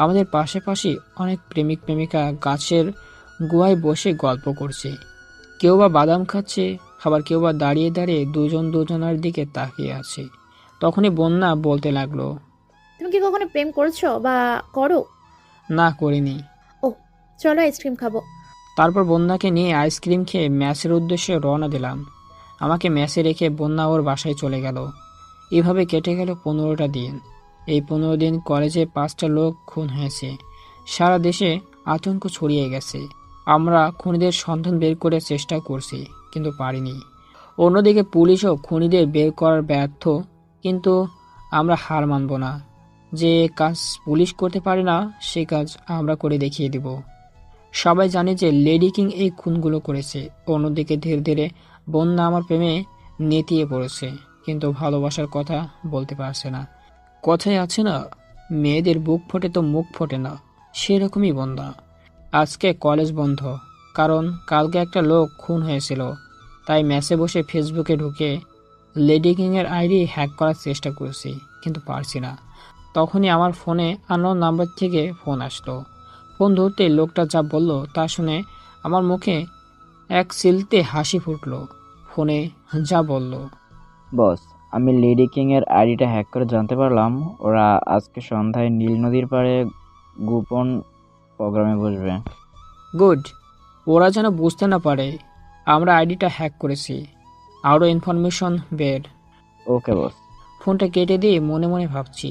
আমাদের পাশাপাশি অনেক প্রেমিক প্রেমিকা গাছের গুহায় বসে গল্প করছে। কেউ বা বাদাম খাচ্ছে, আবার কেউ বা দাঁড়িয়ে দাঁড়িয়ে দুজন দুজনের দিকে তাকিয়ে আছে। তখনই বন্যা বলতে লাগলো, তুমি কি কখনো প্রেম করেছো বা করো? না, করিনি। ও, চলো আইসক্রিম খাবো। তারপর বন্যাকে নিয়ে আইসক্রিম খেয়ে ম্যাচের উদ্দেশ্যে রওনা দিলাম। আমাকে ম্যাচে রেখে বন্যা ওর বাসায় চলে গেল। এভাবে কেটে গেল 15টা দিন। এই 15 দিন কলেজে 5টা লোক খুন হয়েছে। সারা দেশে আতঙ্ক ছড়িয়ে গেছে। আমরা খুনিদের সন্ধান বের করে চেষ্টা করছি, কিন্তু পারিনি। অন্যদিকে পুলিশও খুনিদের বের করার ব্যর্থ। কিন্তু আমরা হার মানব না। যে কাজ পুলিশ করতে পারে না সে কাজ আমরা করে দেখিয়ে দেব। সবাই জানে যে লেডি কিং এই খুনগুলো করেছে। অন্যদিকে ধীরে ধীরে বন্যা আমার প্রেমে নেতিয়ে পড়েছে, কিন্তু ভালোবাসার কথা বলতে পারছে না। কথায় আছে না, মেয়েদের বুক ফোটে তো মুখ ফোটে না, সেরকমই বন্যা। আজকে কলেজ বন্ধ, কারণ কালকে একটা লোক খুন হয়েছিল। তাই ম্যাচে বসে ফেসবুকে ঢুকে লেডি কিংয়ের আইডি হ্যাক করার চেষ্টা করেছি, কিন্তু পারছি না। তখনই আমার ফোনে আননোন নাম্বার থেকে ফোন আসলো। ফোন ধরতে লোকটা যা বলল তা শুনে আমার মুখে এক সিলতে হাসি ফুটলো। ফোনে যা বলল, বস, আমি লেডি কিং এর আইডিটা হ্যাক করে জানতে পারলাম ওরা আজকে সন্ধ্যায় নীল নদীর পাড়ে গোপন প্রোগ্রামে বসবে। গুড। ওরা যেন বুঝতে না পারে আমরা আইডিটা হ্যাক করেছি। আরও ইনফরমেশন বের। ওকে বস। ফোনটা কেটে দিয়ে মনে মনে ভাবছি,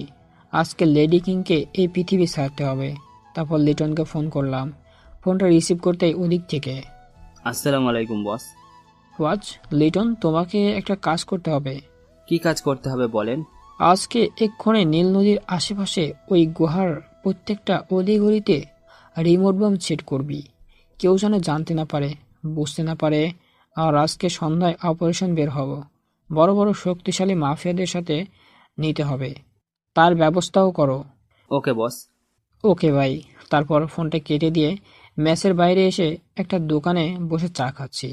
আজকে লেডি কিংকে এই পৃথিবী ছাড়তে হবে। তারপর লিটনকে ফোন করলাম। ফোনটা রিসিভ করতেই ওদিক থেকে, আসসালামু আলাইকুম বস। ওয়াচ লিটন, তোমাকে একটা কাজ করতে হবে। কি কাজ করতে হবে বলেন। আজকে এক্ষণে নীল নদীর আশেপাশে ওই গুহার প্রত্যেকটা অলিগলিতে রিমোট বম সেট করবি। কেউ যেন জানতে না পারে, বুঝতে না পারে। আর আজকে সন্ধ্যায় অপারেশন বের হব। বড় বড় শক্তিশালী মাফিয়াদের সাথে নিতে হবে, তার ব্যবস্থাও করো। ওকে বস। ওকে ভাই। তারপর ফোনটা কেটে দিয়ে ম্যাচের বাইরে এসে একটা দোকানে বসে চা খাচ্ছি।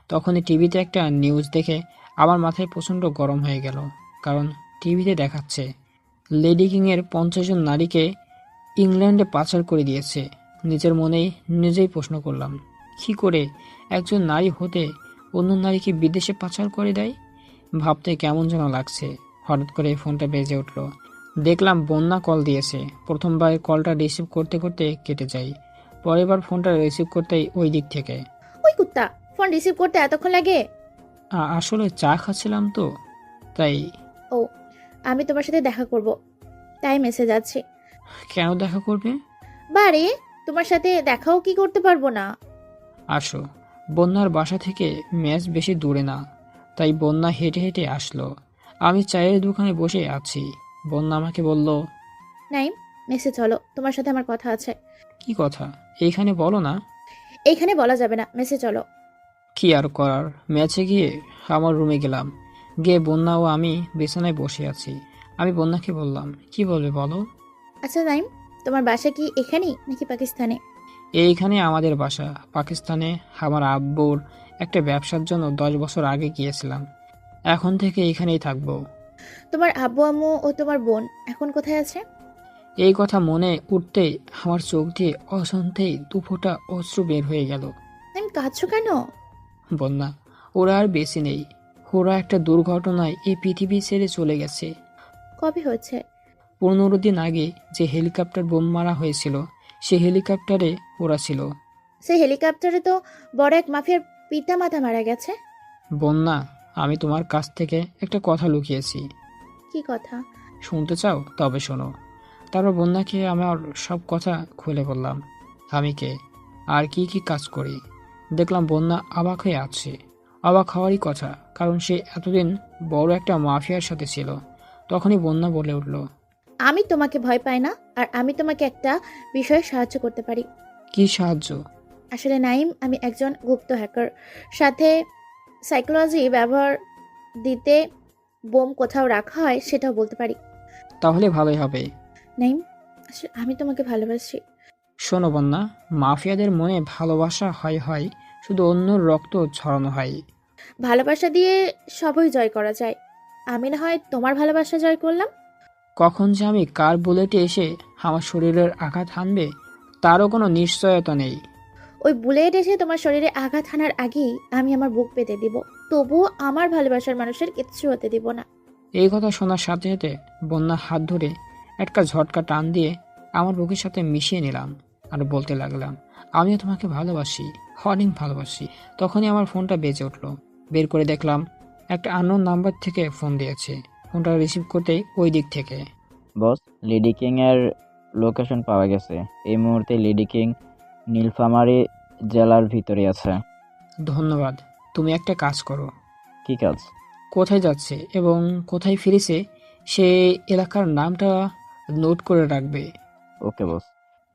তখনই টিভিতে একটা নিউজ দেখে আমার মাথায় প্রচণ্ড গরম হয়ে গেল। কারণ টিভিতে দেখাচ্ছে লেডি কিংয়ের 50 জন নারীকে ইংল্যান্ডে পাচার করে দিয়েছে। নিজের মনেই নিজেই প্রশ্ন করলাম, কী করে একজন নারী হতে অন্য নারীকে বিদেশে পাচার করে দেয়? ভাবতে কেমন যেন লাগছে। হঠাৎ করে ফোনটা বেজে উঠল। দেখলাম বন্যা কল দিয়েছে। প্রথমবার কলটা রিসিভ করতে করতে কেটে যাই, পরের বার ফোনটা রিসিভ করতেই ওই দিক থেকে, ওই কুত্তা, ফোন রিসিভ করতে এতক্ষণ লাগে? আসলে চা খাচ্ছিলাম তো তাই। ও, আমি তোমার সাথে দেখা করব, তাই মেসেজ আছে। কেন দেখা করবে? বারে, তোমার সাথে দেখাও কি করতে পারবো না? আসো। বন্যার বাসা থেকে ম্যাচ বেশি দূরে না, তাই বন্যা হেঁটে হেঁটে আসলো। আমি চায়ের দোকানে বসে আছি। বন্যা আমাকে বলল, নাইম, মেসেজ হলো, তোমার সাথে আমার কথা আছে। কি কথা? এইখানে বলো না। এইখানে বলা যাবে না, মেসেজ হলো। কি আর করার, ম্যাচে গিয়ে আমার রুমে গেলাম। গিয়ে বন্যা ও আমি বিছানায় বসে আছি। আমি বন্যাকে বললাম, কি বলবে বলো। আচ্ছা নাইম, তোমার বাসা কি এখানেই নাকি পাকিস্তানে? এইখানে আমাদের বাসা। পাকিস্তানে আমার আব্বুর একটা ব্যবসার জন্য 10 বছর আগে গিয়েছিলাম। এখন থেকে এখানেই থাকবো। তোমার আব্বু আম্মু ও তোমার বোন এখন কোথায় আছে? এই কথা মনে উঠতেই আমার চোখ দিয়ে অসন্তেই দুফোঁটা অশ্রু বের হয়ে গেল। নাইম, কাঁদছো কেন? বন্যা, ওরা আর বেশি নেই। ওরা একটা দুর্ঘটনায় এই পৃথিবী ছেড়ে চলে গেছে। কবে হয়েছে? 15 দিন আগে যে হেলিকপ্টার বোম মারা হয়েছিল, সে হেলিকপ্টারে ওরা ছিল। সেই হেলিকপ্টারে তো বড় এক মাফিয়ার পিতা মাতা মারা গেছে। বন্যা, আমি তোমার কাছ থেকে একটা কথা লুকিয়েছি। কি কথা? শুনতে চাও? তবে শোনো। তারপর বন্যাকে আমার সব কথা খুলে বললাম। আমি কে, আর কি কি কাজ করি। দেখলাম বন্যা অবাক হয়ে আছে। অবাক হওয়ারই কথা, কারণ সে এতদিন বড় একটা মাফিয়ার সাথে ছিল। তখনই বন্যা বলে উঠল, আমি তোমাকে ভয় পাই না, আর আমি তোমাকে একটা বিষয়ে সাহায্য করতে পারি। কি সাহায্য? আসলে নাইম, আমি একজন গুপ্ত হ্যাকার। সাথে সাইকোলজি ব্যবহার দিতে বোম কোথাও রাখা হয় সেটাও বলতে পারি। তাহলে ভালোই হবে। নাইম, আসলে আমি তোমাকে ভালোবাসি। শোনো বন্যা, মাফিয়াদের মনে ভালোবাসা হয়, শুধু অন্যর রক্ত ছড়ানো হয়। ভালোবাসা দিয়ে সবই জয় করা যায়। আমি না হয় তোমার ভালোবাসা জয় করলাম। কখন যে আমি কার বুলেটে এসে আমার শরীরের আঘাত হানবে তারও কোনো নিশ্চয়তা নেই। ওই বুলেট এসে তোমার শরীরে আঘাত হানার আগেই আমি আমার বুক পেতে দিব, তবুও আমার ভালোবাসার মানুষের কিচ্ছু হতে দিব না। এই কথা শোনার সাথে সাথে বন্যা হাত ধরে একটা ঝটকা টান দিয়ে আমার বুকের সাথে মিশিয়ে নিলাম আর বলতে লাগলাম, আমিও তোমাকে ভালোবাসি, অনেক ভালোবাসি। তখনই আমার ফোনটা বেজে উঠলো। বের করে দেখলাম একটা আননোন নাম্বার থেকে ফোন দিয়েছে। ফোনটা রিসিভ করতেই ওই দিক থেকে, বস, লেডি কিং এর লোকেশন পাওয়া গেছে। এই মুহূর্তে লেডি কিং নীলফামারী জেলার ভিতরে আছে। ধন্যবাদ। তুমি একটা কাজ করো। কি কাজ? কোথায় যাচ্ছে এবং কোথায় ফিরেছে সে এলাকার নামটা নোট করে রাখবে। ওকে বস।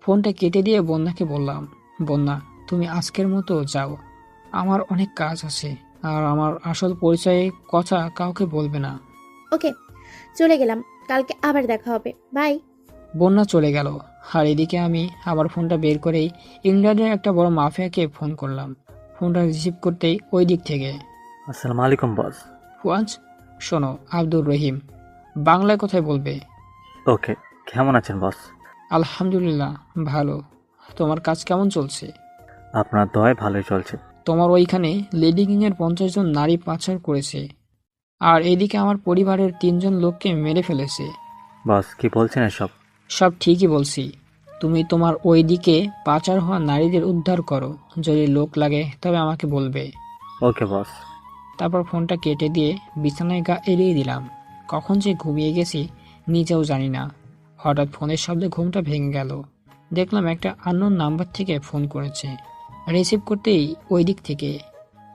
ফোনটা কেটে দিয়ে বন্যাকে বললাম, বন্যা, তুমি আজকের মতো যাও, আমার অনেক কাজ আছে, আর আমার আসল পরিচয়ে কথা কাউকে বলবে না। ওকে, চলে গেলাম, কালকে আবার দেখা হবে, বাই। বন্যা চলে গেল, আর এদিকে আমি আবার ফোনটা বের করেই ইংল্যান্ডের একটা বড় মাফিয়াকে ফোন করলাম। ফোনটা রিসিভ করতেই ওই দিক থেকে, আসসালামু আলাইকুম বস। ওয়াজ, শোনো, আব্দুর রহিম, বাংলায় কোথায় বলবে? ওকে, কেমন আছেন বস? আলহামদুলিল্লাহ ভালো। তোমার কাজ কেমন চলছে? আপনার দয় ভালোই চলছে। তোমার ওইখানে লেডি কিংয়ের 50 জন নারী পাচার করেছে, আর এদিকে আমার পরিবারের 3 জন লোককে মেরে ফেলেছে। বস কি বলছেন এসব? সব ঠিকই বলছি। তুমি তোমার ওই দিকে পাচার হওয়া নারীদের উদ্ধার করো, যদি লোক লাগে তবে আমাকে বলবে। ওকে বস। তারপর ফোনটা কেটে দিয়ে বিছানায় গা এড়িয়ে দিলাম। কখন যে ঘুমিয়ে গেছি নিজেও জানি না। হঠাৎ ফোনের শব্দে ঘুমটা ভেঙে গেল। দেখলাম একটা আননোন নাম্বার থেকে ফোন করেছে। রিসিভ করতেই ওই দিক থেকে,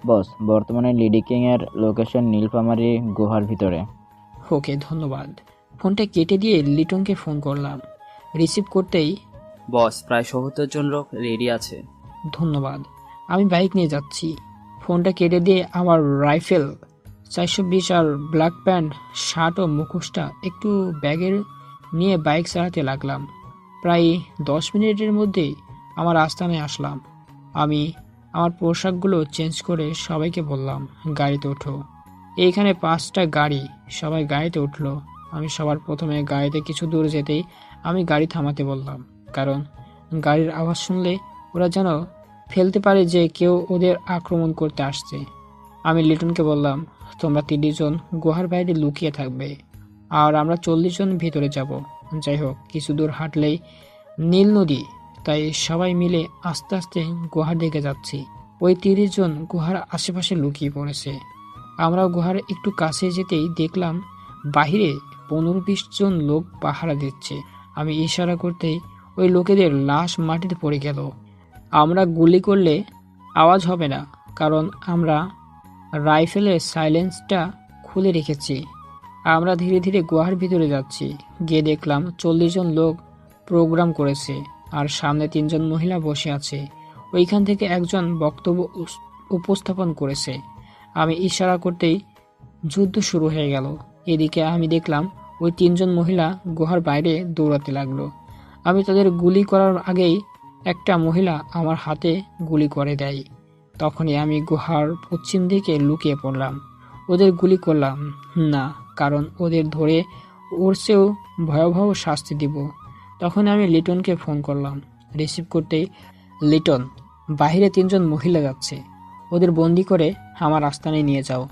বস, বর্তমানে লিডি কিং এর লোকেশন নীলফামারী গুহার ভিতরে। ওকে ধন্যবাদ। ফোনটা কেটে দিয়ে লিটনকে ফোন করলাম। রিসিভ করতেই, বস প্রায় 70 জন লোক রেডি আছে। ধন্যবাদ, আমি বাইক নিয়ে যাচ্ছি। ফোনটা কেটে দিয়ে আমার রাইফেল 420 আর ব্ল্যাক প্যান্ট, শার্ট ও মুখোশটা একটু ব্যাগের নিয়ে বাইক চালাতে লাগলাম। প্রায় 10 মিনিটের মধ্যেই আমার আস্তানায় আসলাম। আমি আমার পোশাকগুলো চেঞ্জ করে সবাইকে বললাম, গাড়িতে ওঠো। এইখানে 5টা গাড়ি, সবাই গাড়িতে উঠলো। আমি সবার প্রথমে গাড়িতে কিছু দূর যেতেই আমি গাড়ি থামাতে বললাম, কারণ গাড়ির আওয়াজ শুনলে ওরা যেন ফেলতে পারে যে কেউ ওদের আক্রমণ করতে আসছে। আমি লিটনকে বললাম, তোমরা 30 জন গুহার বাইরে লুকিয়ে থাকবে, আর আমরা 40 জন ভিতরে যাব। যাই হোক, কিছু দূর হাঁটলেই নীল নদী, তাই সবাই মিলে আস্তে আস্তে গুহার দিকে যাচ্ছি। ওই 30 জন গুহার আশেপাশে লুকিয়ে পড়েছে। আমরা গুহার একটু কাছে যেতেই দেখলাম বাহিরে 15-20 জন লোক পাহারা দিচ্ছে। আমি ইশারা করতেই ওই লোকেদের লাশ মাটিতে পড়ে গেল। আমরা গুলি করলে আওয়াজ হবে না, কারণ আমরা রাইফেলের সাইলেন্সটা খুলে রেখেছি। আমরা ধীরে ধীরে গুহার ভিতরে যাচ্ছি। গিয়ে দেখলাম 40 জন লোক প্রোগ্রাম করেছে, আর সামনে 3 জন মহিলা বসে আছে। ওইখান থেকে একজন বক্তব্য উপস্থাপন করেছে। আমি ইশারা করতেই যুদ্ধ শুরু হয়ে গেল। এদিকে আমি দেখলাম ওই 3 জন মহিলা গুহার বাইরে দৌড়াতে লাগলো। আমি তাদের গুলি করার আগেই একটা মহিলা আমার হাতে গুলি করে দেয়। তখনই আমি গুহার পশ্চিম দিকে লুকিয়ে পড়লাম। ওদের গুলি করলাম না, কারণ ওদের ধরে ওর চেয়েও ভয়াবহ শাস্তি দিব। তখন আমি লিটনকে ফোন করলাম। রিসিভ করতেই, লিটন, বাইরে 3 জন মহিলা যাচ্ছে, ওদের বন্দি করে আমার আস্তানায় নিয়ে যাও।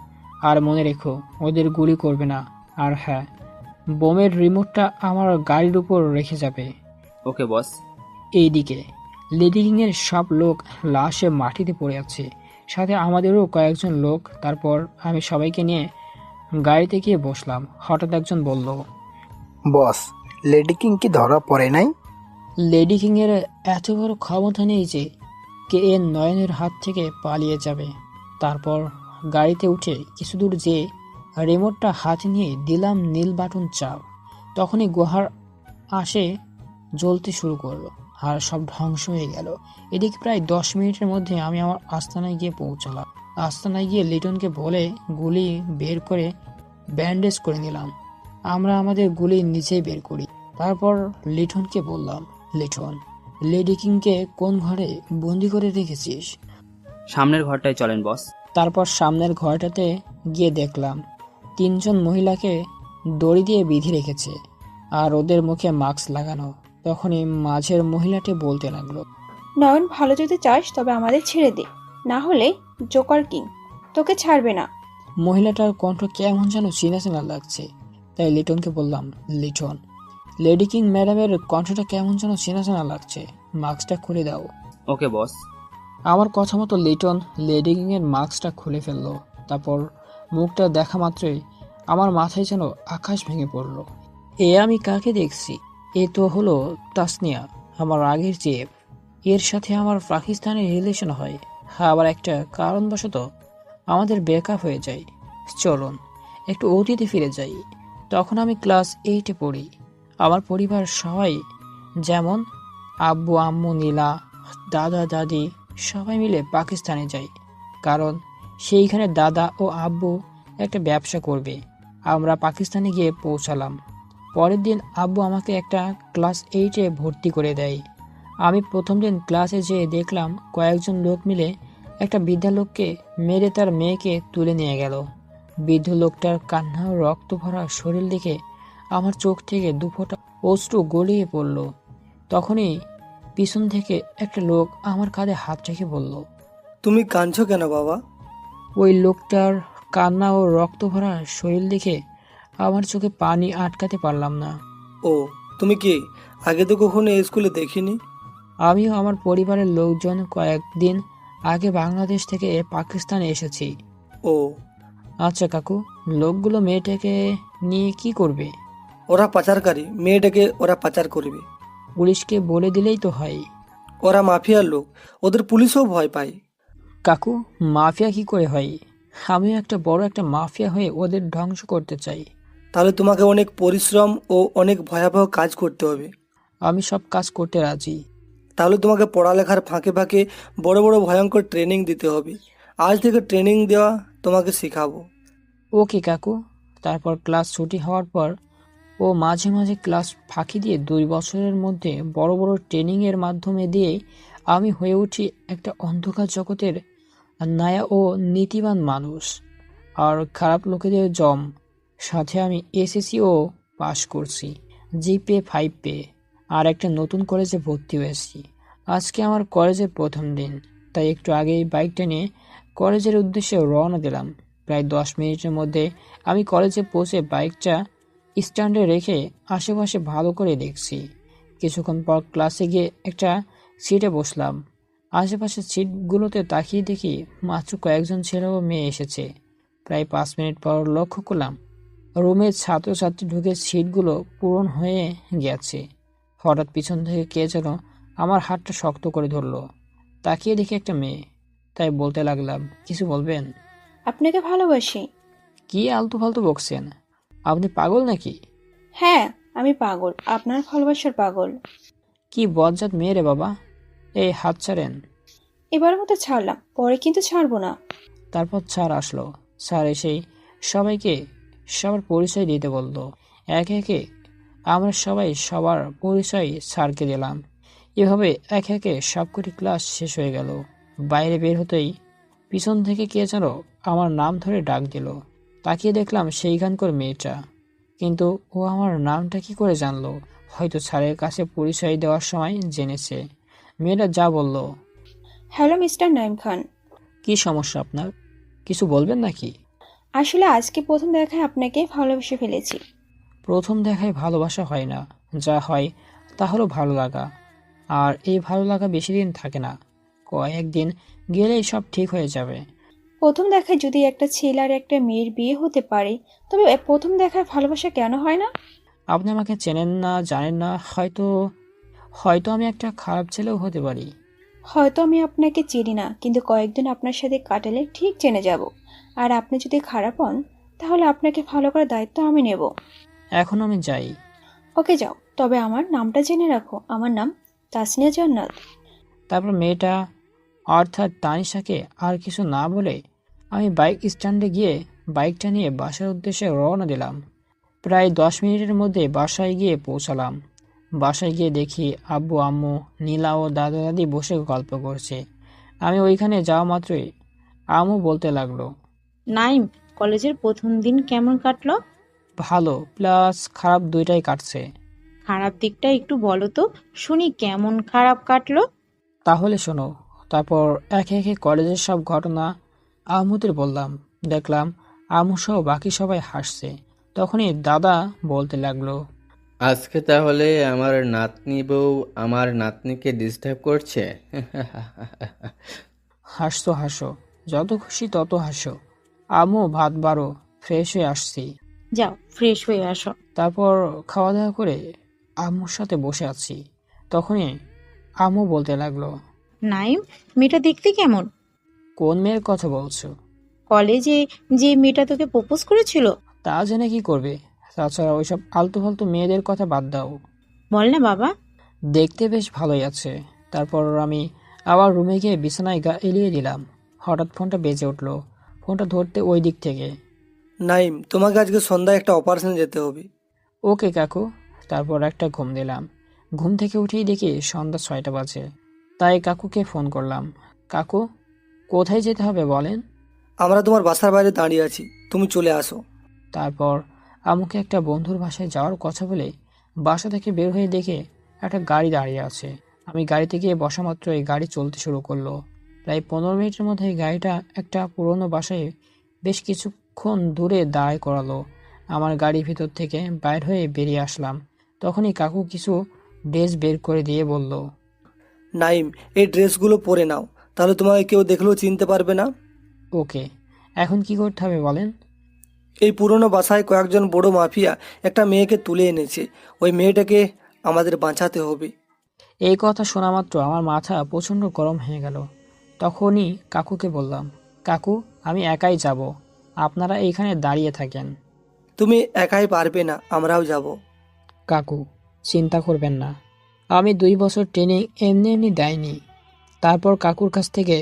আর মনে রেখো, ওদের গুলি করবে না। আর হ্যাঁ, বোমের রিমোটটা আমার গাড়ির উপর রেখে যাবে। ওকে বস। এইদিকে লেডি কিংয়ের সব লোক লাশে মাটিতে পড়ে আছে, সাথে আমাদেরও কয়েকজন লোক। তারপর আমি সবাইকে নিয়ে গাড়িতে গিয়ে বসলাম। হঠাৎ একজন বলল, বস, লেডি কিং কি ধরা পড়ে নাই? লেডি কিংয়ের এত বড় ক্ষমতা নেই যে কে এন নয়নের হাত থেকে পালিয়ে যাবে। তারপর গাড়িতে উঠে কিছু দূর যেয়ে রিমোটটা হাতে নিয়ে দিলাম নীল বাটন চাপ। তখনই গুহার আসে জ্বলতে শুরু করলো, আর সব ধ্বংস হয়ে গেল। এদিকে প্রায় 10 মিনিটের মধ্যে আমি আমার আস্তানায় গিয়ে পৌঁছালাম। আস্তানায় গিয়ে লিটনকে বলে গুলি বের করে ব্যান্ডেজ করে নিলাম। আমরা আমাদের গুলি নিজেই বের করি। তারপর লিটনকে বললাম, লিটন, লেডি কিংকে কোন ঘরে বন্দি করে রেখেছিস? সামনের ঘরটায় চলেন বস। তারপর সামনের ঘরটাতে গিয়ে দেখলাম 3 জন মহিলাকে দড়ি দিয়ে বেঁধে রেখেছে, আর ওদের মুখে মাস্ক লাগানো। তখনই মাঝের মহিলাটি বলতে লাগলো, নয়ন, ভালো যদি চাস তবে আমাদের ছেড়ে দে, না হলে জোকার কিং তোকে ছাড়বে না। মহিলাটার কণ্ঠ কেমন যেন চেনা চেনা লাগছে। তাই লিটনকে বললাম, লিটন, লেডি কিং ম্যাডামের কণ্ঠটা কেমন যেন চেনা চেনা লাগছে, মাস্কটা খুলে দাও। ওকে বস। আমার কথা মতো লিটন লেডি কিং এর মাস্কটা খুলে ফেললো। তারপর মুখটা দেখা মাত্রই আমার মাথায় যেন আকাশ ভেঙে পড়লো। এ আমি কাকে দেখছি? এ তো হলো তাসনিয়া, আমার আগের চেয়ে। এর সাথে আমার পাকিস্তানের রিলেশন হয়, আবার একটা কারণবশত আমাদের ব্রেকআপ হয়ে যায়। চলুন একটু অতীতে ফিরে যাই। তখন আমি ক্লাস 8-এ পড়ি। আমার পরিবার সবাই যেমন আব্বু, আম্মু, নীলা, দাদা দাদি সবাই মিলে পাকিস্তানে যাই, কারণ সেইখানে দাদা ও আব্বু একটা ব্যবসা করবে। আমরা পাকিস্তানে গিয়ে পৌঁছালাম। পরের দিন আব্বু আমাকে একটা ক্লাস 8-এ ভর্তি করে দেয়। আমি প্রথম দিন ক্লাসে যেয়ে দেখলাম কয়েকজন লোক মিলে একটা বৃদ্ধা লোককে মেরে তার মেয়েকে তুলে নিয়ে গেল। বৃদ্ধ লোকটার কান্না ও রক্ত ভরা শরীর দেখে আমার চোখ থেকে দুফোঁটা অশ্রু গড়িয়ে পড়ল। তখনই পিছন থেকে একটা লোক আমার কাঁধে হাত রেখে বলল, তুমি কাঁদছো কেন বাবা? ওই লোকটার কান্না ও রক্ত ভরা শরীর দেখে আমার চোখে পানি আটকাতে পারলাম না। ও, তুমি কি আগে তো কখনো এই স্কুলে দেখিনি? আমিও আমার পরিবারের লোকজন কয়েকদিন আগে বাংলাদেশ থেকে পাকিস্তানে এসেছি। ও আচ্ছা কাকু, লোকগুলো মেয়েটাকে নিয়ে কি করবে? ওরা পাচারকারী, মেয়েটাকে ওরা পাচার করবে। পুলিশকে বলে দিলেই তো হয়। ওরা মাফিয়ার লোক, ওদের পুলিশও ভয় পায়। কাকু, মাফিয়া কি করে হয়? আমিও একটা বড় একটা মাফিয়া হয়ে ওদের ধ্বংস করতে চাই। তাহলে তোমাকে অনেক পরিশ্রম ও অনেক ভয়াবহ কাজ করতে হবে। আমি সব কাজ করতে রাজি। তাহলে তোমাকে পড়ালেখার ফাঁকে ফাঁকে বড় বড় ভয়ঙ্কর ট্রেনিং দিতে হবে। আজ থেকে ট্রেনিং দেওয়া তোমাকে শেখাবো। ওকে কাকু। তারপর ক্লাস ছুটি হওয়ার পর ও মাঝে মাঝে ক্লাস ফাঁকি দিয়ে 2 বছরের মধ্যে বড় বড় ট্রেনিংয়ের মাধ্যমে দিয়ে আমি হয়ে উঠি একটা অন্ধকার জগতের নায়া ও নীতিবান মানুষ। আর খারাপ লোকেদের জম। সাথে আমি এসএসসিও পাশ করছি, জিপিএ 5 পেয়ে, আর একটা নতুন কলেজে ভর্তি হয়েছি। আজকে আমার কলেজের প্রথম দিন, তাই একটু আগেই বাইকটা নিয়ে কলেজের উদ্দেশ্যে রওনা দিলাম। প্রায় 10 মিনিটের মধ্যে আমি কলেজে পৌঁছে বাইকটা স্ট্যান্ডে রেখে আশেপাশে ভালো করে দেখছি। কিছুক্ষণ পর ক্লাসে গিয়ে একটা সিটে বসলাম। আশেপাশের সিটগুলোতে তাকিয়ে দেখি মাত্র কয়েকজন ছেলে ও মেয়ে এসেছে। প্রায় 5 মিনিট পর লক্ষ্য করলাম রুমের ছাত্রছাত্রী ঢুকে সিটগুলো পূরণ হয়ে গেছে। হঠাৎ পিছন থেকে কে যেন আমার হাতটা শক্ত করে ধরলো। তাকিয়ে দেখি একটা মেয়ে। তাই বলতে লাগলাম, কিছু বলবেন? আপনাকে ভালোবাসি। কি আলতু ফালতু বকছেন? আপনি পাগল নাকি? হ্যাঁ, আমি পাগল, আপনার ভালোবাসার পাগল। কি বজ্জাত মেয়ে রে বাবা! এই হাত ছাড়েন। এবার মতো ছাড়লাম, পরে কিন্তু ছাড়বো না। তারপর স্যার আসলো। স্যার এসেই সবাইকে সবার পরিচয় দিতে বলল। একে একে আমরা সবাই সবার পরিচয় স্যারকে দিলাম। এভাবে একে একে সবকটি ক্লাস শেষ হয়ে গেল। বাইরে বের হতেই পিছন থেকে কে যেন আমার নাম ধরে ডাক দিল। তাকিয়ে দেখলাম সেইখানকার মেয়েটা। কিন্তু ও আমার নামটা কি করে জানলো? হয়তো স্যারের কাছে পরিচয় দেওয়ার সময় জেনেছে। মেয়েটা যা বলল, হ্যালো মিস্টার নাইম খান। কি সমস্যা আপনার? কিছু বলবেন নাকি? আসলে আজকে প্রথম দেখায় আপনাকে ভালোবেসে ফেলেছি। প্রথম দেখায় ভালোবাসা হয় না, যা হয় তা হলো ভালো লাগা। আর এই ভালো লাগা বেশি দিন থাকে না, কয়েকদিন গেলেই সব ঠিক হয়ে যাবে। প্রথম দেখায় যদি একটা ছেলে আর একটা মেয়ের বিয়ে হতে পারে, তবে প্রথম দেখার ভালোবাসা কেন হয় না? আপনি আমাকে চেনেন না, জানেন না, হয়তো হয়তো আমি একটা খারাপ ছেলেও হতে পারি। হয়তো আমি আপনাকে চিনি না, কিন্তু কয়েকদিন আপনার সাথে কাটালে ঠিক জেনে যাব। আর আপনি যদি খারাপ হন, তাহলে আপনাকে ভালো করার দায়িত্ব আমি নেব। এখন আমি যাই। ওকে যাও, তবে আমার নামটা জেনে রাখো। আমার নাম তাসনিয়া জান্নাত। তারপর মেয়েটা অর্থাৎ তানিশাকে আর কিছু না বলে আমি বাইক স্ট্যান্ডে গিয়ে বাইকটা নিয়ে বাসার উদ্দেশ্যে রওনা দিলাম। প্রায় 10 মিনিটের মধ্যে বাসায় গিয়ে পৌঁছালাম। বাসায় গিয়ে দেখি আব্বু আম্মু, নীলা ও দাদা দাদি বসে গল্প করছে। আমি ওইখানে যাওয়া মাত্রই আম্মু বলতে লাগলো, নাইম, কলেজের প্রথম দিন কেমন কাটলো? ভালো প্লাস খারাপ দুইটাই কাটছে। খারাপ দিকটা একটু বলো তো শুনি, কেমন খারাপ কাটলো? তাহলে শোনো। তারপর একে একে কলেজের সব ঘটনা আম্মুদের বললাম। দেখলাম আম্মু সহ বাকি সবাই হাসছে। তখনই দাদা বলতে লাগলো, আজকে তাহলে আমার নাতনি বউ আমার নাতনিকে ডিস্টার্ব করছে। হাসতো হাসো, যত খুশি তত হাসো। আম্মু ভাত বাড়ো, ফ্রেশ হয়ে আসছি। যাও ফ্রেশ হয়ে আসো। তারপর খাওয়া দাওয়া করে আম্মুর সাথে বসে আছি। তখনই আম্মু বলতে লাগলো, নাইম, মেয়েটা দেখতে কেমন? কোন মেয়ের কথা বলছো? কলেজে যে মেয়েটা তোকে প্রপোজ করেছিল। তা জেনে কি করবে? তাছাড়া ওইসব আলতু ফালতু মেয়েদের কথা বাদ দাও। বল না বাবা। দেখতে বেশ ভালোই আছে, তারপর আমি আবার রুমে গিয়ে বিছানায় গা এলিয়ে দিলাম। হঠাৎ ফোনটা বেজে উঠলো। ফোনটা ধরতে ওই দিক থেকে। নাইম, তোমাকে আজকে সন্ধ্যায় একটা অপারেশনে যেতে হবে। ওকে কাকু। তারপর একটা ঘুম দিলাম। ঘুম থেকে উঠেই দেখি সন্ধ্যা 6টা বাজে। তাই কাকুকে ফোন করলাম। কাকু, কোথায় যেতে হবে বলেন? আমরা তোমার বাসার বাইরে দাঁড়িয়ে আছি, তুমি চলে আসো। তারপর আমাকে একটা বন্ধুর বাসায় যাওয়ার কথা বলে বাসা থেকে বের হয়ে দেখে একটা গাড়ি দাঁড়িয়ে আছে। আমি গাড়িতে গিয়ে বসা মাত্রই গাড়ি চলতে শুরু করলো। প্রায় 15 মিনিটের মধ্যে গাড়িটা একটা পুরনো বাসায় বেশ কিছুক্ষণ দূরে দাঁড় করালো। আমার গাড়ির ভিতর থেকে বাইর হয়ে বেরিয়ে আসলাম। তখনই কাকু কিছু ড্রেস বের করে দিয়ে বলল, নাইম, এই ড্রেসগুলো পরে নাও, তাহলে তোমাকে কেউ দেখলেও চিনতে পারবে না। ওকে, এখন কি করতে হবে বলেন? এই পুরনো বাসায় কয়েকজন বড় মাফিয়া একটা মেয়েকে তুলে এনেছে। ওই মেয়েটাকে আমাদের বাঁচাতে হবে। এই কথা শোনা মাত্র আমার মাথা প্রচণ্ড গরম হয়ে গেল। তখনই কাকুকে বললাম, কাকু, আমি একাই যাব, আপনারা এইখানে দাঁড়িয়ে থাকেন। তুমি একাই পারবে না, আমরাও যাব। কাকু, চিন্তা করবেন না, আমি 2 বছর ট্রেনিং এমনি এমনি দেয়নি। তারপর কাকুর কাছ থেকে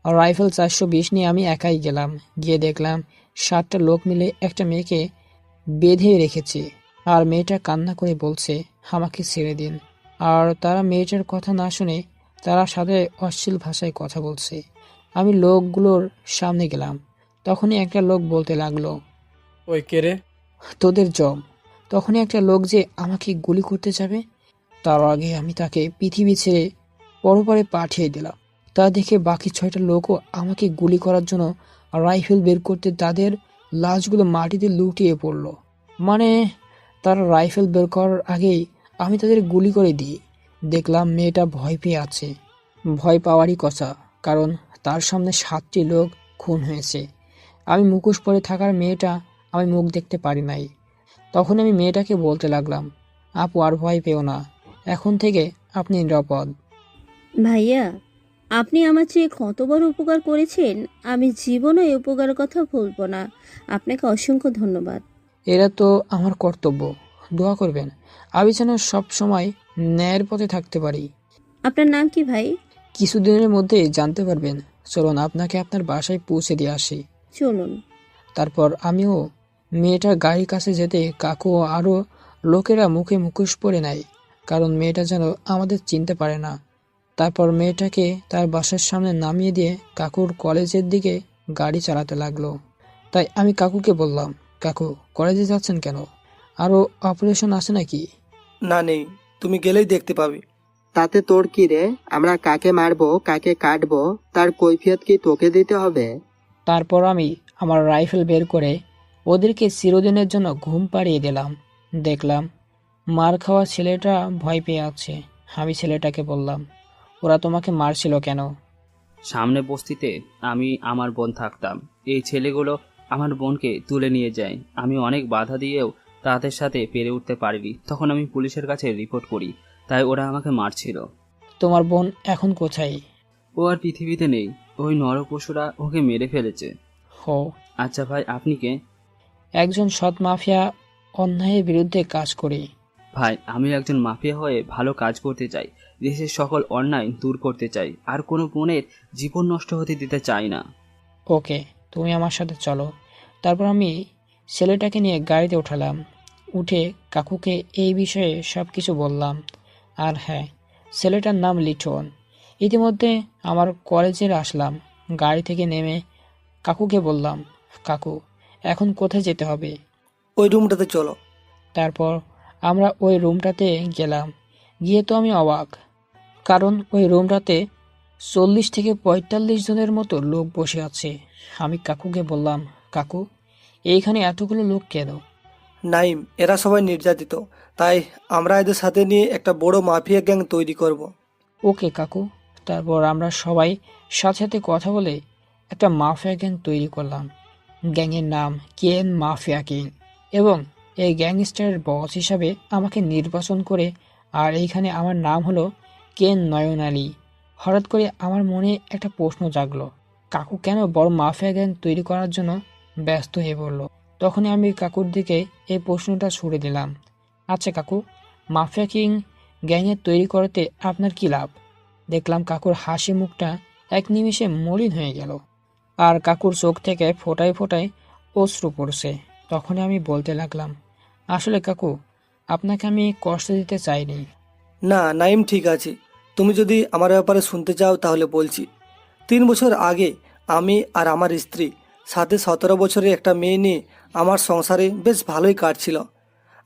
রাইফেল 420 নিয়ে আমি একাই গেলাম। গিয়ে দেখলাম 7টা লোক মিলে একটা মেয়েকে বেঁধে রেখেছে। আর মেয়েটা কান্না করে বলছে, আমাকে ছেড়ে দিন। আর তারা মেয়েটার কথা না শুনে তারা সাথে অশ্লীল ভাষায় কথা বলছে। আমি লোকগুলোর সামনে গেলাম। তখনই একটা লোক বলতে লাগলো, ওই কে রে? তোদের জব। তখনই একটা লোক যে আমাকে গুলি করতে যাবে, তার আগে আমি তাকে পৃথিবী ছেড়ে পরপারে পাঠিয়ে দিলাম। তা দেখে বাকি 6টা লোকও আমাকে গুলি করার জন্য রাইফেল বের করতে তাদের লাশগুলো মাটিতে লুটিয়ে পড়ল। মানে তারা রাইফেল বের করার আগেই আমি তাদের গুলি করে দিই। দেখলাম মেয়েটা ভয় পেয়ে আছে। ভয় পাওয়ারই কথা, কারণ তার সামনে 7টি লোক খুন হয়েছে। আমি মুখোশ পরে থাকার মেয়েটা, আমি মুখ দেখতে পারি নাই। তখন আমি মেয়েটাকে বলতে লাগলাম, আপু আর ভয় পেও না, এখন থেকে আপনি নিরাপদ। ভাইয়া, আপনি আমার চেয়ে কত বড় উপকার করেছেন, আমি জীবনে এই উপকারের কথা ভুলবো না। আপনাকে অসংখ্য ধন্যবাদ। এরা তো আমার কর্তব্য। দোয়া করবেন আমি যেন সব সময় ন্যায়ের পথে থাকতে পারি। আপনার নাম কি ভাই? কিছুদিনের মধ্যে জানতে পারবেন। চলুন আপনাকে আপনার বাসায় পৌঁছে দিয়ে আসি। চলুন। তারপর আমিও মেয়েটার গাড়ির কাছে যেতে কাকু ও আরও লোকেরা মুখে মুখোশ পরে নেয়, কারণ মেয়েটা যেন আমাদের চিনতে পারে না। তারপর মেয়েটাকে তার বাসার সামনে নামিয়ে দিয়ে কাকুর কলেজের দিকে গাড়ি চালাতে লাগলো। তাই আমি কাকুকে বললাম, কাকু, কলেজে যাচ্ছেন কেন? আরও অপারেশন আছে নাকি? না, নেই, তুমি গেলেই দেখতে পাবে। তাতে তোর কি রে? আমরা কাকে মারবো কাকে কাটবো তার কৈফিয়ত কি তোকে দিতে হবে? তারপর আমি আমার রাইফেল বের করে ওদেরকে চিরদিনের জন্য ঘুম পাড়িয়ে দিলাম। দেখলাম মার খাওয়া ছেলেটা ভয় পেয়ে আছে। আমি ছেলেটাকে বললাম, ওরা তোমাকে মারছিল কেন? সামনে বস্তিতে আমি আমার বোন থাকতাম। এই ছেলেগুলো আমার বোনকে তুলে নিয়ে যায়। আমি অনেক বাধা দিয়েও তাদের সাথে পেরে উঠতে পারিনি। তখন আমি পুলিশের কাছে রিপোর্ট করি, তাই ওরা আমাকে মারছিল। তোমার বোন এখন কোথায়? ও আর পৃথিবীতে নেই। ওই নরপশুরা ওকে মেরে ফেলেছে। হো। আচ্ছা ভাই, আপনি কে? একজন সৎ মাফিয়া, অন্যায়ের বিরুদ্ধে কাজ করি। ভাই, আমি একজন মাফিয়া হয়ে ভালো কাজ করতে চাই। দেশের সকল অন্যায় দূর করতে চাই, আর কোনো বোনের জীবন নষ্ট হতে দিতে চাই না। ওকে, তুমি আমার সাথে চলো। তারপর আমি ছেলেটাকে নিয়ে গাড়িতে উঠালাম। উঠে কাকুকে এই বিষয়ে সব কিছু বললাম। আর হ্যাঁ, ছেলেটার নাম লিটন। ইতিমধ্যে আমার কলেজের আসলাম। গাড়ি থেকে নেমে কাকুকে বললাম, কাকু, এখন কোথায় যেতে হবে? ওই রুমটাতে চলো। তারপর আমরা ওই রুমটাতে গেলাম। গিয়ে তো আমি অবাক, কারণ ওই রুমটাতে 40 থেকে 45 জনের মতো লোক বসে আছে। আমি কাকুকে বললাম, কাকু, এইখানে এতগুলো লোক কেন? নাইম, এরা সবাই নির্যাতিত, তাই আমরা এদের সাথে নিয়ে একটা বড় মাফিয়া গ্যাং তৈরি করব। ওকে কাকু। তারপর আমরা সবাই সাথে সাথে কথা বলে একটা মাফিয়া গ্যাং তৈরি করলাম। গ্যাংয়ের নাম কেন মাফিয়া কিং, এবং এই গ্যাংস্টারের বস হিসাবে আমাকে নির্বাচন করে। আর এইখানে আমার নাম হলো কেন নয়ন আলী। হঠাৎ করে আমার মনে একটা প্রশ্ন জাগলো, কাকু কেন বড় মাফিয়া গ্যাং তৈরি করার জন্য ব্যস্ত হয়ে পড়লো? তখনই আমি কাকুর দিকে এই প্রশ্নটা ছুড়ে দিলাম, আচ্ছা কাকু, মাফিয়া কিং গ্যাংয়ের তৈরি করতে আপনার কি লাভ? দেখলাম কাকুর হাসি মুখটা এক নিমিষে মলিন হয়ে গেল, আর কাকুর চোখ থেকে ফোঁটায় ফোঁটায় অশ্রু পড়ছে। তখনই আমি বলতে লাগলাম, আসলে কাকু, আপনাকে আমি কষ্ট দিতে চাইনি। না নাইম, ঠিক আছে, তুমি যদি আমার ব্যাপারে শুনতে চাও তাহলে বলছি। 3 বছর আগে আমি আর আমার স্ত্রী সাথে 17 বছরের একটা মেয়ে নিয়ে আমার সংসারে বেশ ভালোই কাটছিল।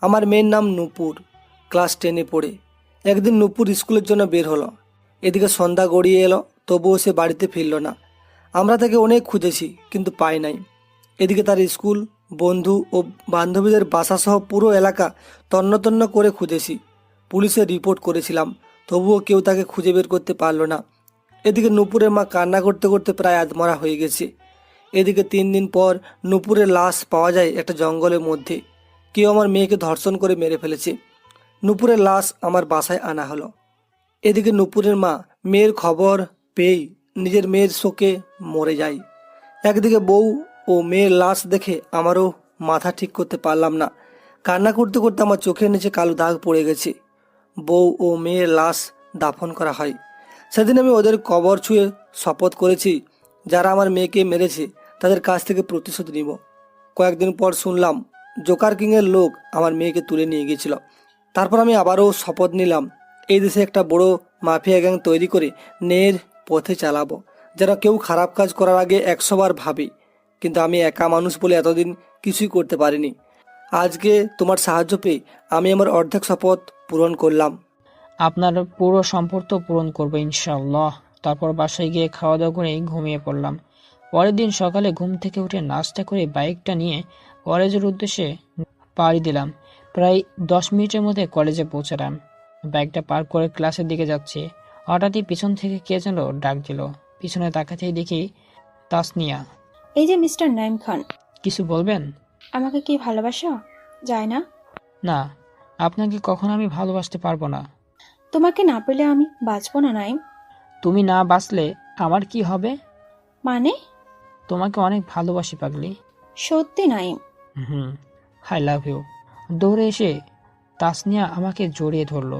আমার মেয়ের নাম নূপুর, ক্লাস 10-এ পড়ে। একদিন নূপুর স্কুলের জন্য বের হলো। এদিকে সন্ধ্যা গড়িয়ে এলো, তবুও সে বাড়িতে ফিরল না। আমরা তাকে অনেক খুঁজেছি কিন্তু পাই নাই। এদিকে তার স্কুল, বন্ধু ও বান্ধবীদের বাসাসহ পুরো এলাকা তন্ন করে খুঁজেছি। পুলিশে রিপোর্ট করেছিলাম, তবুও কেউ তাকে খুঁজে বের করতে পারলো না। এদিকে নূপুরের মা কান্না করতে করতে প্রায় আধমরা হয়ে গেছে। এদিকে 3 দিন পর নূপুরের লাশ পাওয়া যায় একটা জঙ্গলের মধ্যে। কেউ আমার মেয়েকে ধর্ষণ করে মেরে ফেলেছে। নূপুরের লাশ আমার বাসায় আনা হলো। এদিকে নূপুরের মা মেয়ের খবর পেয়েই নিজের মেয়ের শোকে মরে যায়। একদিকে বউ ও মেয়ের লাশ দেখে আমারও মাথা ঠিক করতে পারলাম না। কান্না করতে করতে আমার চোখের নিচে কালো দাগ পড়ে গেছে। বউ ও মেয়ের লাশ দাফন করা হয়। সেদিন আমি ওদের কবর ছুঁয়ে শপথ করেছি, যারা আমার মেয়েকে মেরেছে তাদের কাছ থেকে প্রতিশোধ নিব। কয়েকদিন পর শুনলাম জোকার কিংয়ের লোক আমার মেয়েকে তুলে নিয়ে গিয়েছিল। তারপর আমি আবারও শপথ নিলাম, এই দেশে একটা বড় মাফিয়া গ্যাং তৈরি করে ন্যায়ের পথে চালাবো, যেন কেউ খারাপ কাজ করার আগে 100 বার ভাবে। কিন্তু আমি একা মানুষ বলে এতদিন কিছুই করতে পারিনি। আজকে তোমার সাহায্য পেয়ে আমি আমার অর্ধেক শপথ পূরণ করলাম। আপনার পুরো সম্পর্ক পূরণ করবো ইনশাআল্লাহ। তারপর বাসায় গিয়ে খাওয়া দাওয়া করে ঘুমিয়ে পড়লাম। পরের দিন সকালে ঘুম থেকে উঠে নাস্তা করে বাইকটা নিয়ে কলেজের উদ্দেশ্যে পাড়ি দিলাম। প্রায় 10 মিনিটের মধ্যে কলেজে পৌঁছালাম। বাইকটা পার্ক করে ক্লাসের দিকে যাচ্ছি, হঠাৎই পিছন থেকে কে যেন ডাক দিল। পিছনে তাকাতেই দেখি তাসনিয়া। এই যে মিস্টার নাইম খান। কিছু বলবেন? আমাকে কি ভালোবাসা যায় না? না, আপনাকে কখনো আমি ভালোবাসতে পারবো না। তোমাকে না পেলে আমি বাঁচবো না নাইম। তুমি না বাঁচলে আমার কি হবে? মানে? তোমাকে অনেক ভালোবাসি পাগলি। সত্যি নাইম? I love you. দৌড়ে এসে তাসনিয়া আমাকে জড়িয়ে ধরলো।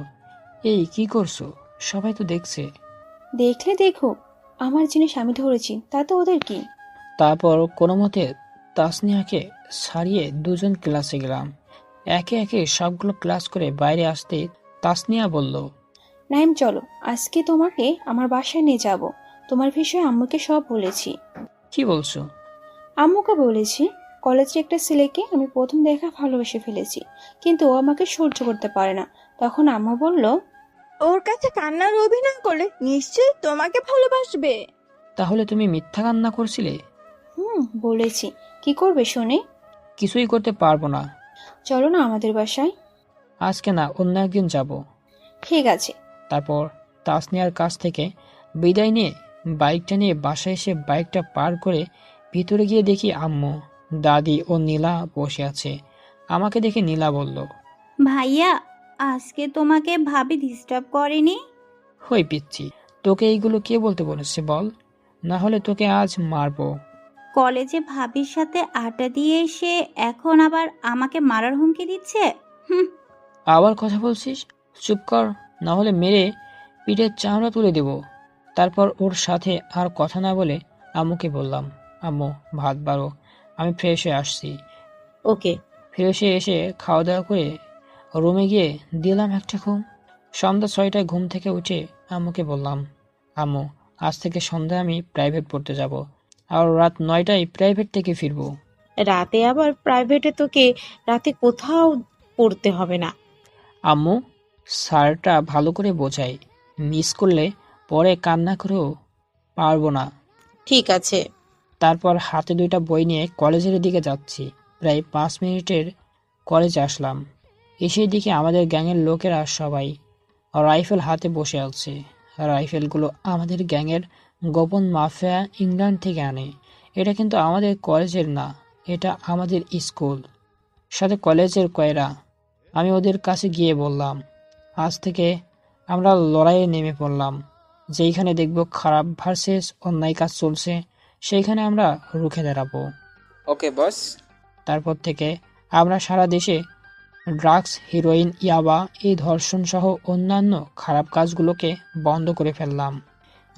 এই কি করছো? সবাই তো দেখছে। দেখলে দেখো, আমার জিনিস আমি ধরেছি, তাতে ওদের কি? তারপর কোনো মতে তাসনিয়াকে সারিয়ে দুজন ক্লাসে গেলাম। একে একে সবগুলো ক্লাস করে বাইরে আসতে তাসনিয়া বলল, নাইম চলো, আজকে তোমাকে আমার বাসায় নিয়ে যাব। তোমার বিষয়ে আম্মুকে সব বলেছি। কি বলছো? আম্মুকে বলেছি কলেজে একটা ছেলেকে আমি প্রথম দেখা ভালোবেসে ফেলেছি, কিন্তু ও আমাকে সহ্য করতে পারে না। তখন আম্মু বলল, ওর কাছে কান্নার অভিনয় করলে নিশ্চয়ই তোমাকে ভালোবাসবে। তাহলে তুমি মিথ্যা কান্না করছিলে? বলেছি। কি করবে শুনে? কিছুই করতে পারবো না। চলো না আমাদের বাসায়। আজকে না, অন্য একদিন যাব। ঠিক আছে। তারপর তাসনিয়ার কাছ থেকে বিদায় নিয়ে বাইকটা নিয়ে বাসায় এসে বাইকটা পার করে ভিতরে গিয়ে দেখি আম্মু, দাদি ও নীলা বসে আছে। আমাকে দেখে নীলা বলল, ভাইয়া, আজকে তোমাকে ভাবি ডিস্টার্ব করেনি? হই পিচ্ছি, তোকে এইগুলো কে বলতে বলেছে বল, না হলে তোকে আজ মারবো। কলেজে ভাবির সাথে আড্ডা দিয়ে এসে এখন আবার আমাকে মারার হুমকি দিচ্ছে। আবার কথা বলছিস? চুপ কর, না হলে মেরে পিঠের চামড়া তুলে দেব। তারপর ওর সাথে আর কথা না বলে আম্মুকে বললাম, আম্মু ভাত বাড়ো, আমি ফ্রেশ হয়ে আসছি। ওকে। ফ্রেশ হয়ে এসে খাওয়া দাওয়া করে রুমে গিয়ে দিলাম একটা ঘুম। সন্ধ্যা 6টায় ঘুম থেকে উঠে আম্মুকে বললাম, আম্মু আজ থেকে সন্ধ্যায় আমি প্রাইভেট পড়তে যাব, আর রাত 9টায় প্রাইভেট থেকে ফিরবো। রাতে আবার প্রাইভেটে? তোকে রাতে কোথাও পড়তে হবে না। আম্মু, স্যারটা ভালো করে বোঝাই, মিস করলে পরে কান্না করেও পারবো না। ঠিক আছে। তারপর হাতে 2টা বই নিয়ে কলেজের দিকে যাচ্ছি। প্রায় 5 মিনিটের কলেজে আসলাম। এসে দিকে আমাদের গ্যাংয়ের লোকেরা সবাই রাইফেল হাতে বসে আছে। রাইফেলগুলো আমাদের গ্যাংয়ের গোপন মাফিয়া ইংল্যান্ড থেকে আনে। এটা কিন্তু আমাদের কলেজের না, এটা আমাদের স্কুল, সাথে কলেজের কয়রা। আমি ওদের কাছে গিয়ে বললাম, আজ থেকে আমরা লড়াইয়ে নেমে পড়লাম। যেইখানে দেখব খারাপ ভার্সেস অন্যায় কাজ চলছে, সেইখানে আমরা রুখে দাঁড়াবো। ওকে বস। তারপর থেকে আমরা সারা দেশে ড্রাগস, হিরোইন, ইয়াবা, এই ধর্ষণ সহ অন্যান্য খারাপ কাজগুলোকে বন্ধ করে ফেললাম।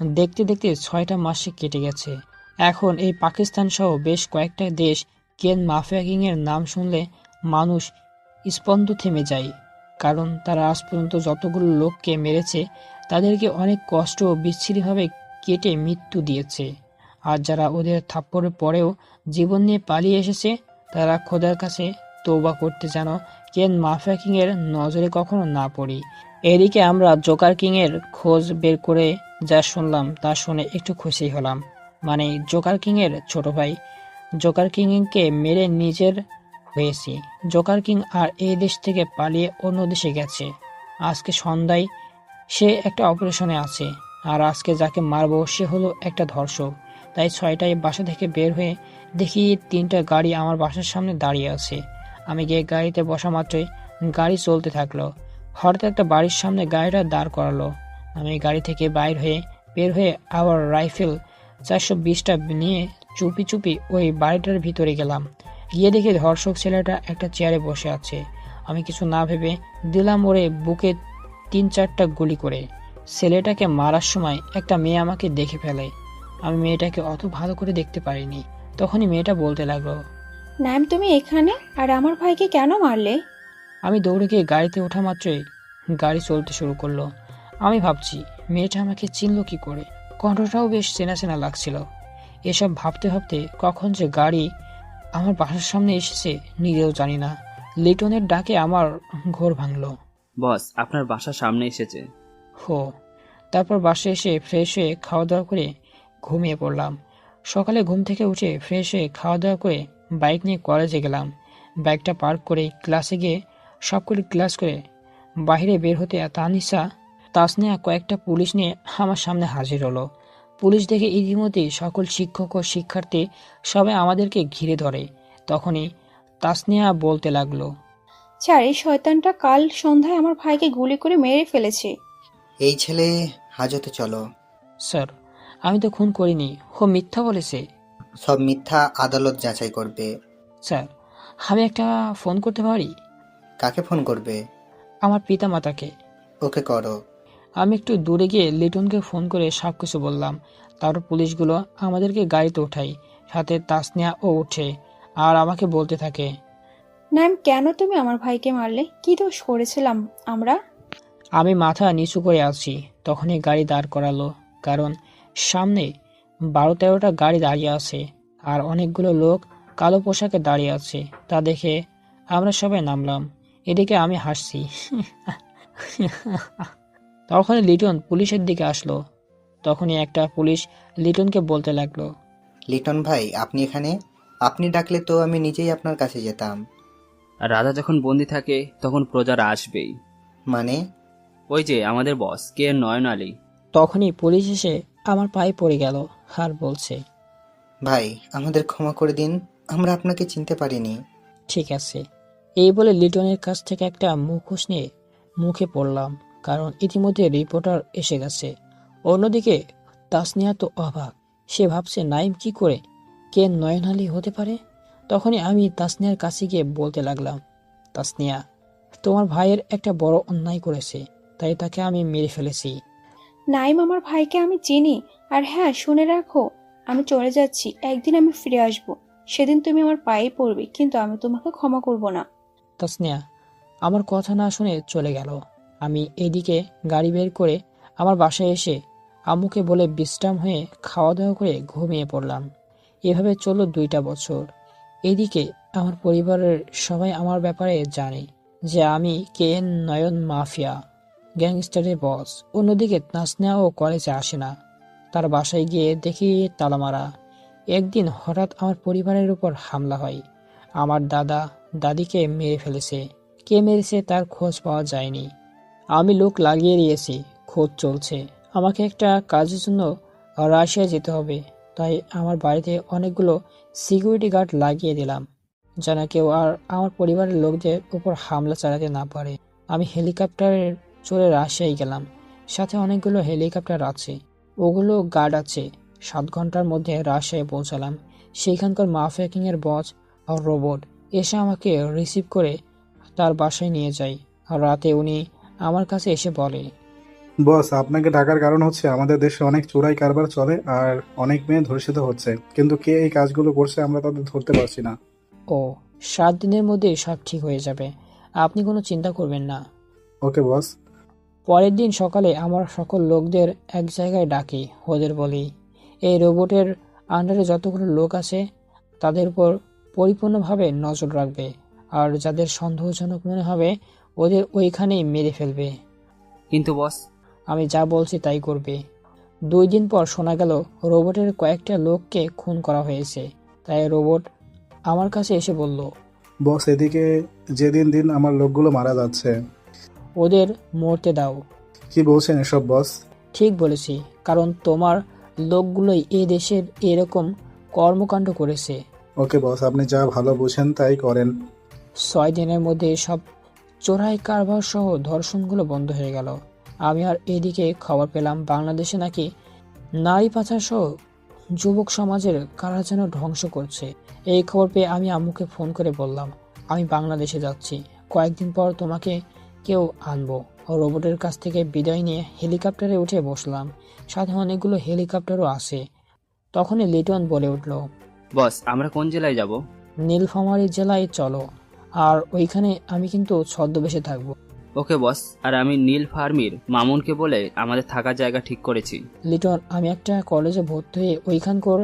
দেখতে দেখতে 6টা মাসে কেটে গেছে। এখন এই পাকিস্তান সহ বেশ কয়েকটা দেশ কেন মাফিয়া কিংয়ের নাম শুনলে মানুষ স্পন্দ থেমে যায়, কারণ তারা আজ পর্যন্ত যতগুলো লোককে মেরেছে তাদেরকে অনেক কষ্ট ও বিচ্ছিরিভাবে কেটে মৃত্যু দিয়েছে। আর যারা ওদের থাপ্পড়ের পরেও জীবন নিয়ে পালিয়ে এসেছে তারা খোদার কাছে তওবা করতে যেন কেন মাফিয়া কিংয়ের নজরে কখনো না পড়ি। এদিকে আমরা জোকার কিংয়ের খোঁজ বের করে যা শুনলাম তা শুনে একটু খুশি হলাম। মানে জোকার কিংয়ের ছোট ভাই জোকার কিংকে মেরে নিজের হয়েছি। জোকার কিং আর এই দেশ থেকে পালিয়ে অন্য দেশে গেছে। আজকে সন্ধ্যায় সে একটা অপারেশনে আছে, আর আজকে যাকে মারবো সে হলো একটা ধর্ষক। তাই 6টায় বাসা থেকে বের হয়ে দেখি 3টা গাড়ি আমার বাসার সামনে দাঁড়িয়ে আছে। আমি গিয়ে গাড়িতে বসা মাত্রই গাড়ি চলতে থাকলো। হঠাৎ একটা বাড়ির সামনে গাড়িটা দাঁড় করালো। আমি গাড়ি থেকে বের হয়ে আবার রাইফেল 420টা নিয়ে চুপি চুপি ওই বাড়িটার ভিতরে গেলাম। গিয়ে দেখি ধর্ষক ছেলেটা একটা চেয়ারে বসে আছে। আমি কিছু না ভেবে দিলাম ওরে বুকে 3-4টা গুলি করে। ছেলেটাকে মারার সময় একটা মেয়ে আমাকে দেখে ফেলে। আমি মেয়েটাকে অত ভালো করে দেখতে পারিনি। তখনই মেয়েটা বলতে লাগলো, নাইম তুমি এখানে, আর আমার ভাইকে কেন মারলে? আমি দৌড়ে গিয়ে গাড়িতে ওঠা মাত্রই গাড়ি চলতে শুরু করলো। আমি ভাবছি মেয়েটা আমাকে চিনল কি করে, কণ্ঠটাও বেশ চেনা চেনা লাগছিল। এসব ভাবতে ভাবতে কখন যে গাড়ি আমার বাসার সামনে এসেছে নিজেও জানি না। লিটনের ডাকে আমার ঘোর ভাঙলো। বস, আপনার বাসার সামনে এসেছে। হো। তারপর বাসায় এসে ফ্রেশ হয়ে খাওয়া দাওয়া করে ঘুমিয়ে পড়লাম। সকালে ঘুম থেকে উঠে ফ্রেশ হয়ে খাওয়া দাওয়া করে বাইক নিয়ে কলেজে গেলাম। বাইকটা পার্ক করে ক্লাসে গিয়ে সবগুলি ক্লাস করে বাইরে বের হতে তাসনিয়া কয়েকটা পুলিশ নিয়ে আমার সামনে হাজির হলো। পুলিশ দেখে ইতিমধ্যেই সকল শিক্ষক ও শিক্ষার্থী সবাই আমাদেরকে ঘিরে ধরে। তখনই তাসনিয়া বলতে লাগলো, স্যার এই শয়তানটা কাল সন্ধ্যায় আমার ভাইকে গুলি করে মেরে ফেলেছে। এই ছেলে হাজতে চলো। স্যার আমি তো খুন করিনি, ও মিথ্যা বলেছে। সব মিথ্যা আদালত যাচাই করবে। স্যার আমি একটা ফোন করতে পারি? কাকে ফোন করবে? আমার পিতা মাতাকে। ওকে করো। আমি একটু দূরে গিয়ে লিটনকে ফোন করে সব কিছু বললাম। তারপর পুলিশগুলো আমাদেরকে গাড়িতে ওঠাই, সাথে তাসনিয়া ও ওঠে আর আমাকে বলতে থাকে, নাইম কেন তুমি আমার ভাইকে মারলে? কি দোষ করেছিলাম আমরা? আমি মাথা নিচু করে আছি। তখনই গাড়ি দাঁড় করালো, কারণ সামনে 12-13টা গাড়ি দাঁড়িয়ে আছে আর অনেকগুলো লোক কালো পোশাকে দাঁড়িয়ে আছে। তা দেখে আমরা সবাই নামলাম। এদিকে আমি হাসছি। তখনই লিটন পুলিশের দিকে আসলো। তখনই একটা পুলিশ লিটনকে বলতে লাগলো, লিটন ভাই আপনি এখানে? আপনি ডাকলে তো আমি নিজেই আপনার কাছে যেতাম। রাজা যখন বন্দি থাকে তখন প্রজারা আসবেই। মানে? ওই যে আমাদের বস কে নয়ন আলী। তখনই পুলিশ এসে আমার পায়ে পড়ে গেল আর বলছে, ভাই আমাদের ক্ষমা করে দিন, আমরা আপনাকে চিনতে পারিনি। ঠিক আছে। এই বলে লিটনের কাছ থেকে একটা মুখোশ নিয়ে মুখে পড়লাম, কারণ ইতিমধ্যে রিপোর্টার এসে গেছে। অন্যদিকে তাসনিয়া তো অবাক। সে ভাবছে নাইম কি করে কে নয়ন আলী হতে পারে। তখনই আমি তাসনিয়ার কাছে গিয়ে বলতে লাগলাম, তাসনিয়া তোমার ভাইয়ের একটা বড় অন্যায় করেছে, তাই তাকে আমি মেরে ফেলেছি। নাইম আমার ভাইকে আমি চিনি। আর হ্যাঁ শুনে রাখো, আমি চলে যাচ্ছি, একদিন আমি ফিরে আসব। সেদিন তুমি আমার পায়ে পড়বে, কিন্তু আমি তোমাকে ক্ষমা করব না। তাসনিয়া আমার কথা না শুনে চলে গেল। আমি এদিকে গাড়ি বের করে আমার বাসায় এসে আম্মুকে বলে বিশ্রাম হয়ে খাওয়া দাওয়া করে ঘুমিয়ে পড়লাম। এভাবে চলল 2টা বছর। এদিকে আমার পরিবারের সবাই আমার ব্যাপারে জানে যে আমি কেন নয়ন মাফিয়া গ্যাংস্টারের বস। অন্যদিকে তাসনিয়াও কলেজে আসে না। তার বাসায় গিয়ে দেখি তালা মারা। একদিন হঠাৎ আমার পরিবারের উপর হামলা হয়। আমার দাদা দাদিকে মেরে ফেলেছে। কে মেরেছে তার খোঁজ পাওয়া যায়নি। আমি লোক লাগিয়ে দিয়েছি, খোঁজ চলছে। আমাকে একটা কাজের জন্য রাশিয়া যেতে হবে, তাই আমার বাড়িতে অনেকগুলো সিকিউরিটি গার্ড লাগিয়ে দিলাম, যেন কেউ আর আমার পরিবারের লোকদের উপর হামলা চালাতে না পারে। আমি হেলিকপ্টারে চড়ে রাশিয়ায় গেলাম। সাথে অনেকগুলো হেলিকপ্টার আছে, ওগুলো গার্ড আছে। 7 ঘন্টার মধ্যে রাশিয়ায় পৌঁছালাম। সেখানকার মাফিয়া কিংয়ের বস আর রোবট এসে আমাকে রিসিভ করে তার বাসায় নিয়ে যাই। আর রাতে উনি আমার কাছে এসে বলে, বস, আপনাকে ডাকার কারণ হচ্ছে আমাদের দেশে অনেক চোরাই কারবার চলে আর অনেক মেয়ে ধর্ষিত হচ্ছে, কিন্তু কে এই কাজগুলো করছে আমরা তাদের ধরতে পারছি না। ও 7 দিনের মধ্যে সব ঠিক হয়ে যাবে, আপনি কোনো চিন্তা করবেন না। ওকে বস। পরের দিন সকালে আমার সকল লোকদের এক জায়গায় ডাকি, ওদের বলি এই রোবটের আন্ডারে যতগুলো লোক আছে তাদের উপর পরিপূর্ণভাবে নজর রাখবে, আর যাদের সন্দেহজনক মনে হবে ওদের ওইখানেই মেরে ফেলবে। কিন্তু বস, আমি যা বলছি তাই করবে। 2 দিন পর শোনা গেল রোবটের কয়েকটা লোককে খুন করা হয়েছে। তাই রোবট আমার কাছে এসে বলল, বস, এদিকে যেদিন দিন আমার লোকগুলো মারা যাচ্ছে। ওদের মরতে দাও। কি বলছেন এসব বস? ঠিক বলেছি, কারণ তোমার লোকগুলোই এ দেশের এরকম কর্মকাণ্ড করেছে। ওকে বস, আপনি যা ভালো বুঝেন তাই করেন। 6 দিনের মধ্যে সব চোরাই কারবার সহ ধর্ষণগুলো বন্ধ হয়ে গেল। আমি আর এদিকে খবর পেলাম বাংলাদেশে নাকি নারী পাচার সহ যুবক সমাজের কারা যেন ধ্বংস করছে। এই খবর পেয়ে আমি আম্মুকে ফোন করে বললাম, আমি বাংলাদেশে যাচ্ছি, কয়েকদিন পর তোমাকে কেউ আনবো। রোবটের কাছ থেকে বিদায় নিয়ে হেলিকপ্টারে উঠে বসলাম। সাথে অনেকগুলো হেলিকপ্টারও আসে। তখনই লিটন বলে উঠল, বস, আমরা কোন জেলায় যাব? নীলফামারী জেলায় চলো, আর ওইখানে আমি কিন্তু ছদ্মবেশে থাকবো। ওকে বস। আর আমি নীল ফার্মির মামুনকে বলে আমাদের থাকার জায়গা ঠিক করেছি। লিটন, আমি একটা কলেজে ভর্তি হয়ে ওইখানকার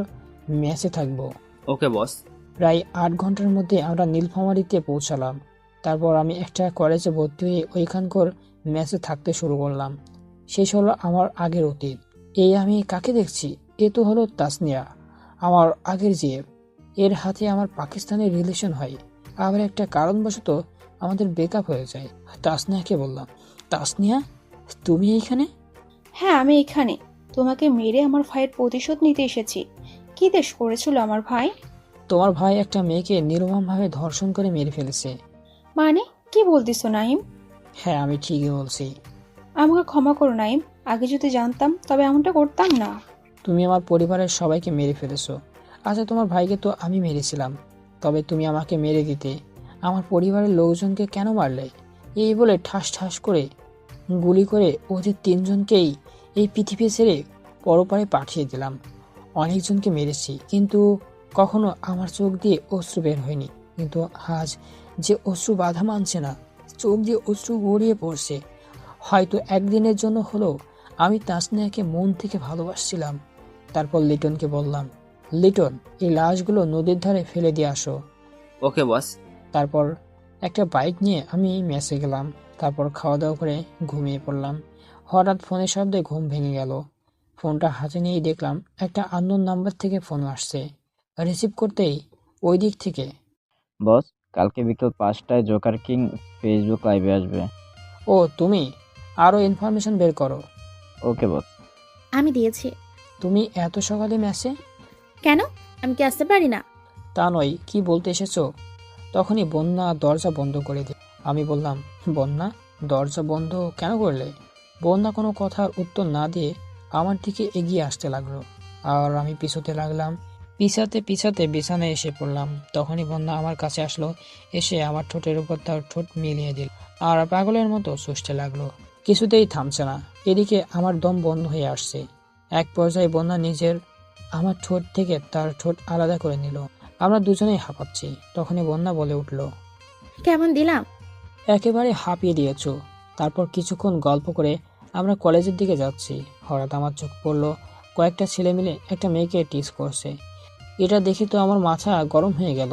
মেসে থাকবো। ওকে বস। প্রায় 8 ঘন্টার মধ্যে আমরা নীলফামারীতে পৌঁছালাম। তারপর আমি একটা কলেজে ভর্তি হয়ে ওইখানকার মেসে থাকতে শুরু করলাম। শেষ হলো আমার আগের অতীত। এই আমি কাকে দেখছি? এ তো হলো তাসনিয়া, আমার আগের জিএফ। এর হাতে আমার পাকিস্তানের রিলেশন হয়, আবার একটা কারণবশত আমাদের ব্রেকআপ হয়ে যায়। তাসনিয়াকে বললাম, তাসনিয়া তুমি এইখানে? হ্যাঁ, আমি এখানে তোমাকে মেরে আমার ভাইয়ের প্রতিশোধ নিতে এসেছি। কি দেশ করেছিল আমার ভাই? তোমার ভাই একটা মেয়েকে নির্মমভাবে ধর্ষণ করে মেরে ফেলেছে। মানে কি বলতেছো নাইম? হ্যাঁ, আমি ঠিকই বলছি। আমাকে ক্ষমা করো নাইম, আগে যদি জানতাম তবে এমনটা করতাম না। তুমি আমার পরিবারের সবাইকে মেরে ফেলেছো। আচ্ছা, তোমার ভাইকে তো আমি মেরেছিলাম, তবে তুমি আমাকে মেরে দিতে আমার পরিবারের লোকজনকে কেন মারলে? এই বলে ঠাস ঠাস করে গুলি করে ওদের 3 জনকেই এই পৃথিবী ছেড়ে পরপারে পাঠিয়ে দিলাম। অনেকজনকে মেরেছি, কিন্তু কখনো আমার চোখ দিয়ে অশ্রু বের হয়নি। কিন্তু আজ যে অশ্রু বাধা মানছে না, চোখ দিয়ে অশ্রু গড়িয়ে পড়ছে। হয়তো একদিনের জন্য হলেও আমি তাসনিয়াকে মন থেকে ভালোবাসছিলাম। তারপর লিটনকে বললাম, লিটন, এই লাশগুলো নদীর ধারে ফেলে দিয়ে আসো। ওকে বস। তারপর একটা বাইক নিয়ে আমি মেসে গেলাম। তারপর খাওয়া দাওয়া করে ঘুমিয়ে পড়লাম। হঠাৎ ফোনের শব্দে ঘুম ভেঙে গেল। ফোনটা হাতে নিয়েই দেখলাম একটা আননোন নাম্বার থেকে ফোন আসছে। রিসিভ করতেই ওই দিক থেকে, বস, কালকে বিকেল 5টায় জোকার কিং ফেসবুক লাইভে আসবে। ও তুমি? আরও ইনফরমেশন বের করো। ওকে বস। আমি দিয়েছি। তুমি এত সকালে মেসে কেন? আমি কি আসতে পারি না? তা নয়, কি বলতে এসেছো? তখনই বন্যা দরজা বন্ধ করে দিল। আমি বললাম, বন্যা দরজা বন্ধ কেন করলে? বন্যা কোনো কথার উত্তর না দিয়ে আমার দিকে এগিয়ে আসতে লাগলো, আর আমি পিছোতে লাগলাম। পিছাতে পিছাতে বিছানায় এসে পড়লাম। তখনই বন্যা আমার কাছে আসলো, এসে আমার ঠোঁটের উপর তার ঠোঁট মিলিয়ে দিল আর পাগলের মতো চুষতে লাগলো। কিছুতেই থামছে না। এদিকে আমার দম বন্ধ হয়ে আসছে। এক পর্যায়ে বন্যা নিজের আমার ঠোঁট থেকে তার ঠোঁট আলাদা করে নিল। আমরা দুজনেই হাঁপাচ্ছি। তখনই বন্যা বলে উঠল, কেমন দিলাম? একেবারে হাঁপিয়ে দিয়েছ। তারপর কিছুক্ষণ গল্প করে আমরা কলেজের দিকে যাচ্ছি। হঠাৎ আমার চোখ পড়লো কয়েকটা ছেলে মিলে একটা মেয়েকে টিস করছে। এটা দেখে তো আমার মাথা গরম হয়ে গেল।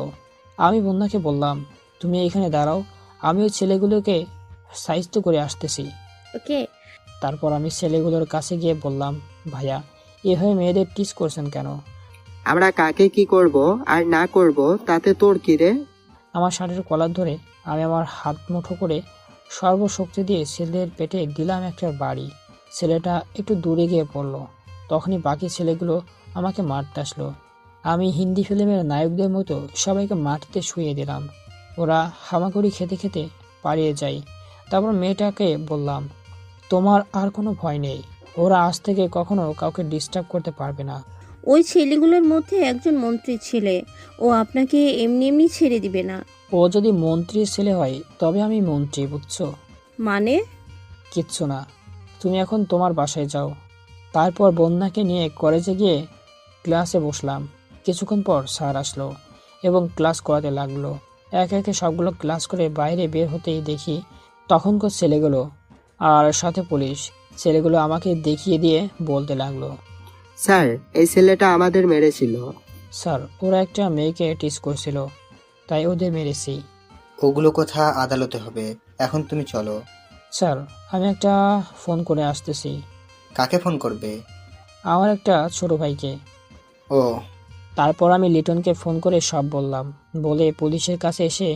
আমি বন্যাকে বললাম, তুমি এখানে দাঁড়াও, আমি ওই ছেলেগুলোকে সাইজ করে আসতেছি। ওকে। তারপর আমি ছেলেগুলোর কাছে গিয়ে বললাম, ভাইয়া, এভাবে মেয়েদের টিস করছেন কেন? আমরা কাকে কি করব আর না করব তাতে তোর কি রে? আমার শার্টের কলার ধরে আমি আমার হাত মুঠো করে সর্বশক্তি দিয়ে ছেলের পেটে দিলাম একটা বাড়ি। ছেলেটা একটু দূরে গিয়ে পড়ল। তখনই বাকি ছেলেগুলো আমাকে মারতে আসলো। আমি হিন্দি ফিল্মের নায়কদের মতো সবাইকে মাটিতে শুইয়ে দিলাম। ওরা হামাগুড়ি খেতে খেতে পালিয়ে যায়। তারপর মেয়েটাকে বললাম, তোমার আর কোনো ভয় নেই, ওরা আজ থেকে কখনো কাউকে ডিস্টার্ব করতে পারবে না। ওই ছেলেগুলোর মধ্যে একজন মন্ত্রী ছেলে, ও আপনাকে এমনি এমনি ছেড়ে দিবে না। ও যদি মন্ত্রীর ছেলে হয় তবে আমি মন্ত্রী, বুঝছো? মানে? কিচ্ছু না, তুমি এখন তোমার বাসায় যাও। তারপর বন্যাকে নিয়ে কলেজে গিয়ে ক্লাসে বসলাম। কিছুক্ষণ পর স্যার আসলো এবং ক্লাস করাতে লাগলো। একে একে সবগুলো ক্লাস করে বাইরে বের হতেই দেখি তখনকার ছেলেগুলো আর সাথে পুলিশ। ছেলেগুলো আমাকে দেখিয়ে দিয়ে বলতে লাগলো, স্যার এই ছেলেটা আমাদের মেরেছিল। স্যার ওরা একটা মেয়েকে টিস করছিল, তাই ওদের মেরেছি। ওগুলো কথা আদালতে হবে, এখন তুমি চলো। স্যার আমি একটা ফোন করে আসতেছি। কাকে ফোন করবে? আমার একটা ছোট ভাইকে। ও। তারপর আমি লিটনকে ফোন করে সব বললাম। বলে পুলিশের কাছে এসে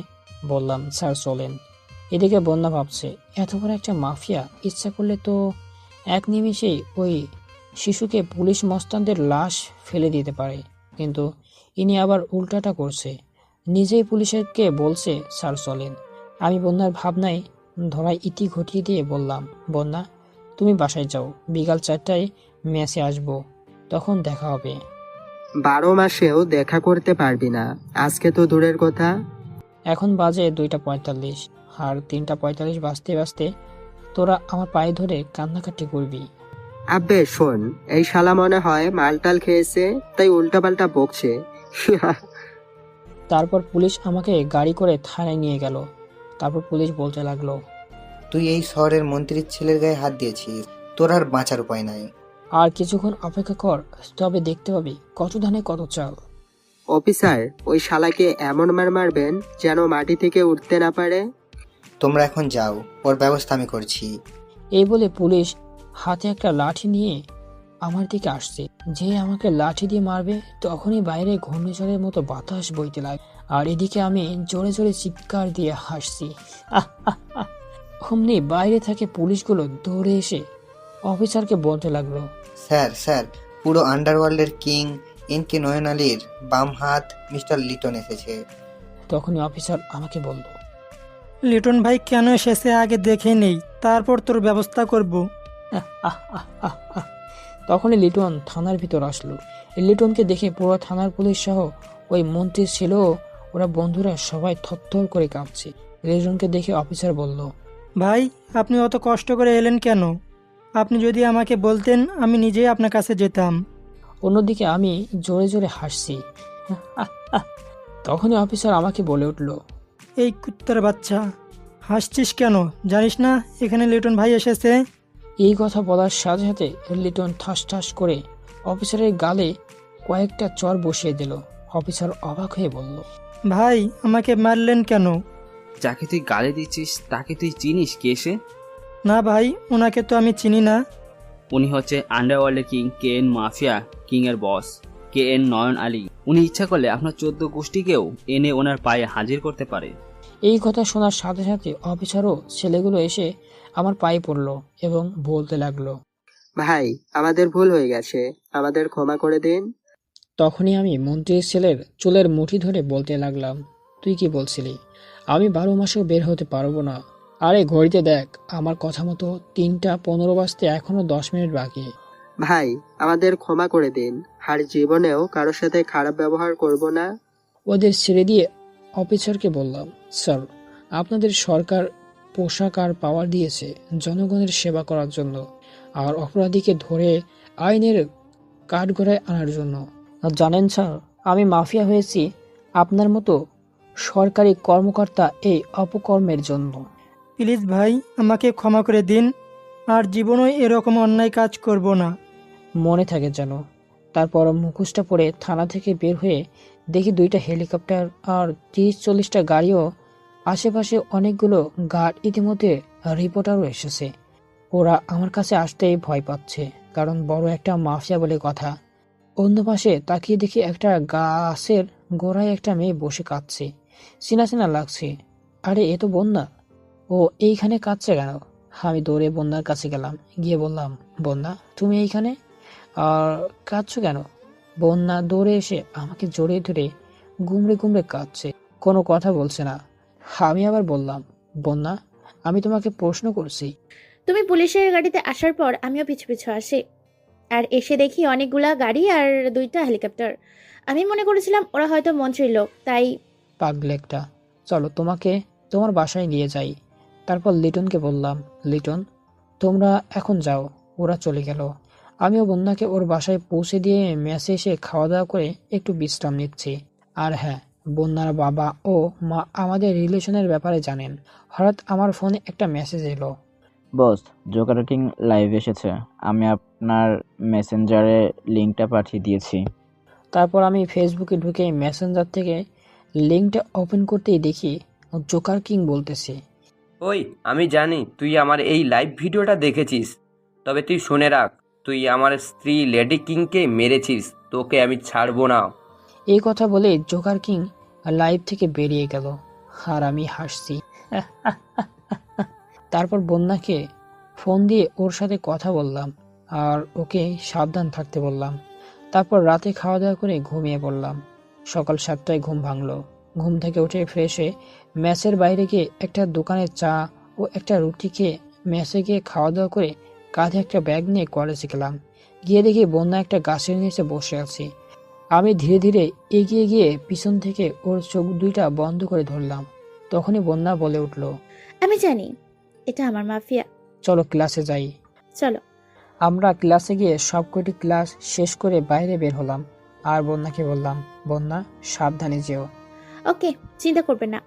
বললাম, স্যার চলেন। এদিকে বন্যা ভাবছে, এত বড় একটা মাফিয়া ইচ্ছা করলে তো এক নিমিষেই ওই শিশুকে পুলিশ মস্তানদের লাশ ফেলে দিতে পারে, কিন্তু ইনি আবার উল্টাটা করছে, নিজেই পুলিশকে বলছে স্যার চলেন। আমি বন্যার ভাবনায় ধরায় ইতি ঘটিয়ে দিয়ে বললাম, বন্যা তুমি বাসায় যাও, বিকাল 4টায় ম্যাচে আসবো, তখন দেখা হবে। 12 মাসেও দেখা করতে পারবি না, আজকে তো দূরের কথা। এখন বাজে 2:45 আর 3:45 বাজতে বাজতে তোরা আমার পায়ে ধরে কান্নাকাটি করবি। আব্বে শোন, এই শালা মনে হয় মালটাল খেয়েছে, তাই উল্টাপাল্টা বকছে। তারপর পুলিশ আমাকে গাড়ি করে থানায় নিয়ে গেল। তারপর পুলিশ বলতে লাগলো, তুই এই শহরের মন্ত্রীর ছেলের গায়ে হাত দিয়েছিস, তোর আর বাঁচার উপায় নাই। আর কিছুক্ষণ অপেক্ষা কর, তবে দেখতে পাবি কত ধানে কত চাল। অফিসার ওই শালাকে এমন মার মারবেন যেন মাটি থেকে উঠতে না পারে। তোমরা এখন যাও, ওর ব্যবস্থা আমি করছি। এই বলে পুলিশ হাতে একটা লাঠি নিয়ে আমার দিকে আসছে। যে আমাকে লাঠি দিয়ে মারবে তখনই বাইরে ঘূর্ণিঝড়ের মতো বাতাস বইতে লাগে, আর এদিকে আমি জোরে জোরে চিৎকার দিয়ে হাসছি। অমনি বাইরে থেকে পুলিশগুলো দৌড়ে এসে অফিসারকে বলতে লাগলো, স্যার স্যার, পুরো আন্ডারওয়ার্ল্ডের কিং এনকে নয়ন আলীর বাম হাত মিস্টার লিটন এসেছে। তখনই অফিসার আমাকে বলল, লিটন ভাই কেন এসেছে আগে দেখে নেই, তারপর তোর ব্যবস্থা করব। তখনই লিটন থানার ভিতর আসলো। এই লিটনকে দেখে পুরো থানার পুলিশ সহ ওই মন্ত্রী ছিল, ওরা বন্ধুরা সবাই থরথর করে কাঁপছে। লিটনকে দেখে অফিসার বলল, ভাই আপনি অত কষ্ট করে এলেন কেন? আপনি যদি আমাকে বলতেন আমি নিজেই আপনার কাছে যেতাম। অন্যদিকে আমি জোরে জোরে হাসছি। তখনই অফিসার আমাকে বলে উঠল, এই কুত্তার বাচ্চা, হাসছিস কেন? জানিস না এখানে লিটন ভাই এসেছে? এই কথা বলার সাথে সাথে লিটন ঠাস ঠাস করে অফিসারের গালে কয়েকটা চর বসিয়ে দিল। অফিসার অবাক হয়ে বলল, ভাই আমাকে মারলেন কেন? যাকে তুই গালি দিচ্ছিস তাকে তুই চিনিস কে সে? না ভাই, ওনাকে তো আমি চিনি না। উনি হচ্ছে আন্ডারওয়ার্ল্ডের কিং KN মাফিয়া কিং এর বস KN নয়ন আলী। উনি ইচ্ছা করলে আপনার 14 গোষ্ঠীকেও এনে ওনার পায়ে হাজির করতে পারে। এই কথা শোনার সাথে সাথে অফিসারও ছেলেগুলো এসে আমার পায়ে পড়ল এবং বলতে লাগলো, ভাই আমাদের ভুল হয়ে গেছে, আমাদের ক্ষমা করে দিন। তখনই আমি মন্ত্রীর ছেলের চুলের মুঠি ধরে বলতে লাগলাম, তুই কি বলছিলি? আমি 12 মাসেও বের হতে পারবো না। আরে ঘড়িতে দেখ, আমার কথা মতো 3:15 বাজতে এখনো 10 মিনিট বাকি। ভাই আমাদের ক্ষমা করে দিন, আর জীবনেও কারোর সাথে খারাপ ব্যবহার করব না। ওদের ছেড়ে দিয়ে অফিসারকে বললাম, স্যার আপনাদের সরকার পোশাক আর পাওয়ার দিয়েছে জনগণের সেবা করার জন্য, আর অপরাধীকে ধরে আইনের কাঠগড়ায় আনার জন্য। জানেন স্যার, আমি মাফিয়া হয়েছি আপনার মতো সরকারি কর্মকর্তা এই অপকর্মের জন্য। প্লিজ ভাই আমাকে ক্ষমা করে দিন, আর জীবনে এরকম অন্যায় কাজ করব না। মনে থাকে যেন। তারপর মুখোশটা পরে থানা থেকে বের হয়ে দেখি 2টা হেলিকপ্টার আর 30-40টা গাড়িও, আশেপাশে অনেকগুলো গার্ড, ইতিমধ্যে রিপোর্টারও এসেছে। ওরা আমার কাছে আসতেই ভয় পাচ্ছে, কারণ বড় একটা মাফিয়া বলে কথা। অন্য পাশে তাকিয়ে দেখি একটা গাছের গোড়ায় একটা মেয়ে বসে কাঁদছে। চেনা চেনা লাগছে। আরে এ তো বন্যা। ও এইখানে কাঁদছে কেন? আমি দৌড়ে বন্যার কাছে গেলাম, গিয়ে বললাম, বন্যা তুমি এইখানে আর কাঁদছো কেন? বন্যা দৌড়ে এসে আমাকে জড়িয়ে ধরে গুমড়ে গুমড়ে কাঁদছে, কোনো কথা বলছে না। আমি আবার বললাম, বন্যা আমি তোমাকে প্রশ্ন করছি। তুমি পুলিশের গাড়িতে আসার পর আমিও পিছু পিছু আসি, আর এসে দেখি অনেকগুলা গাড়ি আর 2টা হেলিকপ্টার। আমি মনে করেছিলাম ওরা হয়তো মন্ত্রীর লোক, তাই। পাগলে একটা, চলো তোমাকে তোমার বাসায় নিয়ে যাই। তারপর লিটনকে বললাম, লিটন তোমরা এখন যাও। ওরা চলে গেল। আমিও বন্যাকে ওর বাসায় পৌঁছে দিয়ে মেসে এসে খাওয়া দাওয়া করে একটু বিশ্রাম নিচ্ছি। আর হ্যাঁ, বন্যার বাবা ও মা আমাদের রিলেশনের ব্যাপারে জানেন। হঠাৎ আমার ফোনে একটা মেসেজ এলো। বস, জোকার কিং লাইভ এসেছে। আমি আপনার মেসেঞ্জারে লিঙ্কটা পাঠিয়ে দিয়েছি। তারপর আমি ফেসবুকে ঢুকে মেসেঞ্জার থেকে লিঙ্কটা ওপেন করতেই দেখি জোকার কিং বলতেছে, ওই আমি জানি তুই আমার এই লাইভ ভিডিওটা দেখেছিস, তবে তুই শুনে রাখ, তুই আমার স্ত্রী লেডি কিংকে মেরেছিস, তোকে আমি ছাড়বো না। এই কথা বলে জোকার কিং লাইভ থেকে বেরিয়ে গেল আর আমি হাসছি। তারপর বন্যাকে ফোন দিয়ে ওর সাথে কথা বললাম আর ওকে সাবধান থাকতে বললাম। তারপর রাতে খাওয়া দাওয়া করে ঘুমিয়ে পড়লাম। সকাল 7টায় ঘুম ভাঙলো। ঘুম থেকে উঠে ফ্রেশ হয়ে মেসের বাইরে গিয়ে একটা দোকানে চা ও একটা রুটি খেয়ে মেসে গিয়ে খাওয়া দাওয়া করে কাঁধে একটা ব্যাগ নিয়ে কলেজে গেলাম। গিয়ে দেখি বন্যা একটা গাছের নিচে বসে আছে। আমি ধীরে ধীরে এগিয়ে গিয়ে পিছন থেকে ওর চোখ দুইটা বন্ধ করে ধরলাম। তখনই বন্যা বলে উঠল, আমি জানি এটা আমার মাফিয়া। চলো ক্লাসে যাই। চলো। আমরা ক্লাসে গিয়ে সবকটি ক্লাস শেষ করে বাইরে বের হলাম আর বন্যাকে বললাম, বন্যা সাবধানে যেও। ওকে, চিন্তা করবেন না।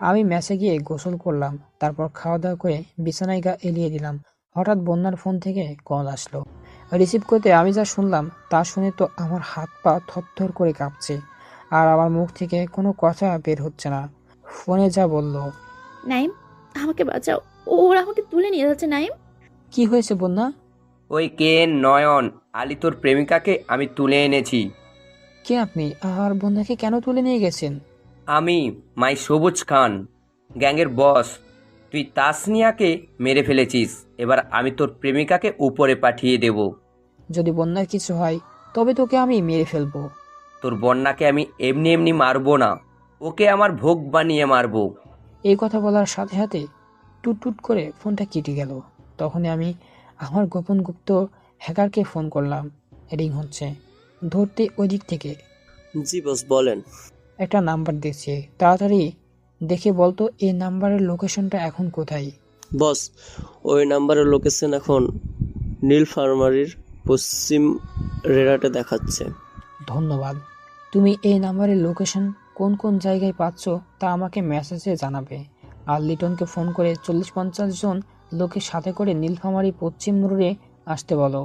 আমি মেসে গিয়ে গোসল করলাম। তারপর খাওয়া দাওয়া করে বিছানায় গা এলিয়ে দিলাম। হঠাৎ বন্যার ফোন থেকে কল আসলো। রিসিভ করতে আমি যা শুনলাম তা শুনে তো আমার হাত পা থরথর করে কাঁপছে আর আমার মুখ থেকে কোনো কথা বের হচ্ছে না। ফোনে যা বলল, নাইম আমাকে বাঁচাও, ওরা আমাকে তুলে নিয়ে যাচ্ছে। নাইম, কি হয়েছে বন্যা? ওই কে নয়ন আলী তোর প্রেমিকাকে আমি তুলে এনেছি। কে আপনি? আর বন্যাকে কেন তুলে নিয়ে গেছেন? আমি মাই সবুজ খান, গ্যাংয়ের বস। তুই তাসনিয়াকে মেরে ফেলেছিস, এবার আমি তোর প্রেমিকাকে উপরে পাঠিয়ে দেব। যদি বন্যার কিছু হয় তবে তোকে আমি মেরে ফেলবো। তোর বন্যাকে আমি এমনি এমনি মারবো না, ওকে আমার ভোগ বানিয়ে মারবো। এই কথা বলার সাথে সাথে টুট টুট করে ফোনটা কেটে গেল। তখনই আমি আমার গোপন গুপ্ত হ্যাকারকে ফোন করলাম। রিং হচ্ছে। ধরতে ওই দিক থেকে, জি বস বলেন। একটা নাম্বার দিয়েছে, তাড়াতাড়ি দেখে বলতো এই নাম্বারের লোকেশনটা এখন কোথায়। বস, ওই নাম্বারের লোকেশন এখন নীল ফার্মারির পশ্চিম রেরাটে দেখাচ্ছে। ধন্যবাদ। তুমি এই নাম্বারের লোকেশন কোন কোন জায়গায় পাচ্ছ তা আমাকে মেসেজে জানাবে। আর লিটনকে ফোন করে 40-50 জন লোকের সাথে করে নীলফামারী পশ্চিম রোডে আসতে বলো।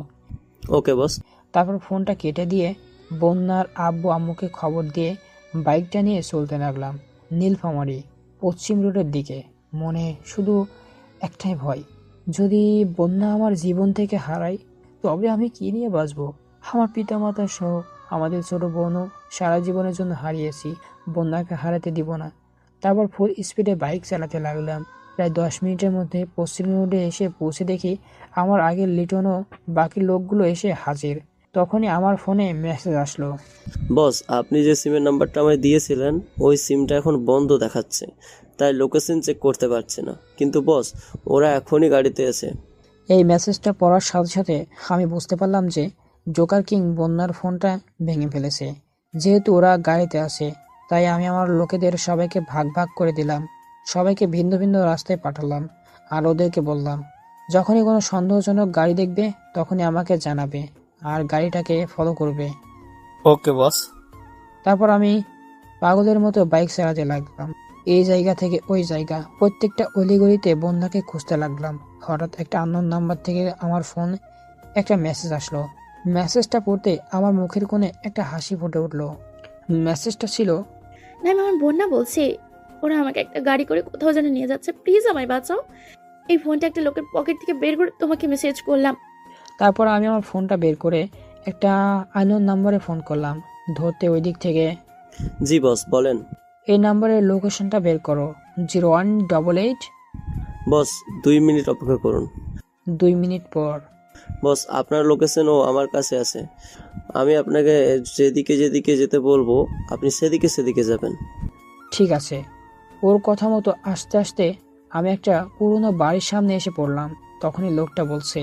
ওকে বস। তারপর ফোনটা কেটে দিয়ে বন্যার আব্বু আম্মুকে খবর দিয়ে বাইকটা নিয়ে চলতে লাগলাম নীলফামারী পশ্চিম রোডের দিকে। মনে শুধু একটাই ভয়, যদি বন্যা আমার জীবন থেকে হারাই তবে আমি কি নিয়ে বাঁচবো? আমার পিতামাতা সহ আমাদের ছোট বোনও সারা জীবনের জন্য হারিয়েছি, বন্যাকে হারাতে দিব না। তারপর ফুল স্পিডে বাইক চালাতে লাগলাম। প্রায় 10 মিনিটের মধ্যে পশ্চিম রোডে এসে পৌঁছে দেখি আমার আগের লিটন ও বাকি লোকগুলো এসে হাজির। তখনই আমার ফোনে মেসেজ আসলো, বস আপনি যে সিমের নাম্বারটা আমায় দিয়েছিলেন ওই সিমটা এখন বন্ধ দেখাচ্ছে, তাই লোকেশন চেক করতে পারছে না। কিন্তু বস, ওরা এখনই গাড়িতে আছে। এই মেসেজটা পড়ার সাথে সাথে আমি বুঝতে পারলাম যে জোকার কিং বন্যার ফোনটা ভেঙে ফেলেছে। যেহেতু ওরা গাড়িতে আছে তাই আমি আমার লোকেদের সবাইকে ভাগ ভাগ করে দিলাম। সবাইকে ভিন্ন ভিন্ন রাস্তায় পাঠালাম আর ওদেরকে বললাম, যখনই কোনো সন্দেহজনক গাড়ি দেখবে তখনই আমাকে জানাবে আর গাড়িটাকে ফলো করবে। ওকে বস। তারপর আমি পাগলের মতো বাইক চালাতে লাগলাম, এই জায়গা থেকে ওই জায়গা, প্রত্যেকটা অলিগলিতে বন্যাকে খুঁজতে লাগলাম। হঠাৎ একটা আননোন নাম্বার থেকে আমার ফোন একটা মেসেজ আসলো। মেসেজটা পড়তে আমার মুখের কোণে একটা হাসি ফুটে উঠলো। মেসেজটা ছিল, নাইম আমার বোন না বলছে ওরা আমাকে একটা গাড়ি করে কোথাও যেন নিয়ে যাচ্ছে, প্লিজ আমায় বাঁচাও। এই ফোনটা একটা লোকের পকেট থেকে বের করে তোমাকে মেসেজ করলাম। তারপর আমি আমার ফোনটা বের করে একটা আননোন নাম্বারে ফোন করলাম। ধরতে ওই দিক থেকে, জি বস বলেন। এই নাম্বারের লোকেশনটা বের করো, 0188। বস 2 মিনিট অপেক্ষা করুন। 2 মিনিট পর, বস আপনার লোকেশনও আমার কাছে আছে, আমি আপনাকে যেদিকে যেদিকে যেতে বলবো আপনি সেদিকে যাবেন। ঠিক আছে। ওর কথা মতো আস্তে আস্তে আমি একটা পুরনো বাড়ির সামনে এসে পড়লাম। তখনই লোকটা বলছে,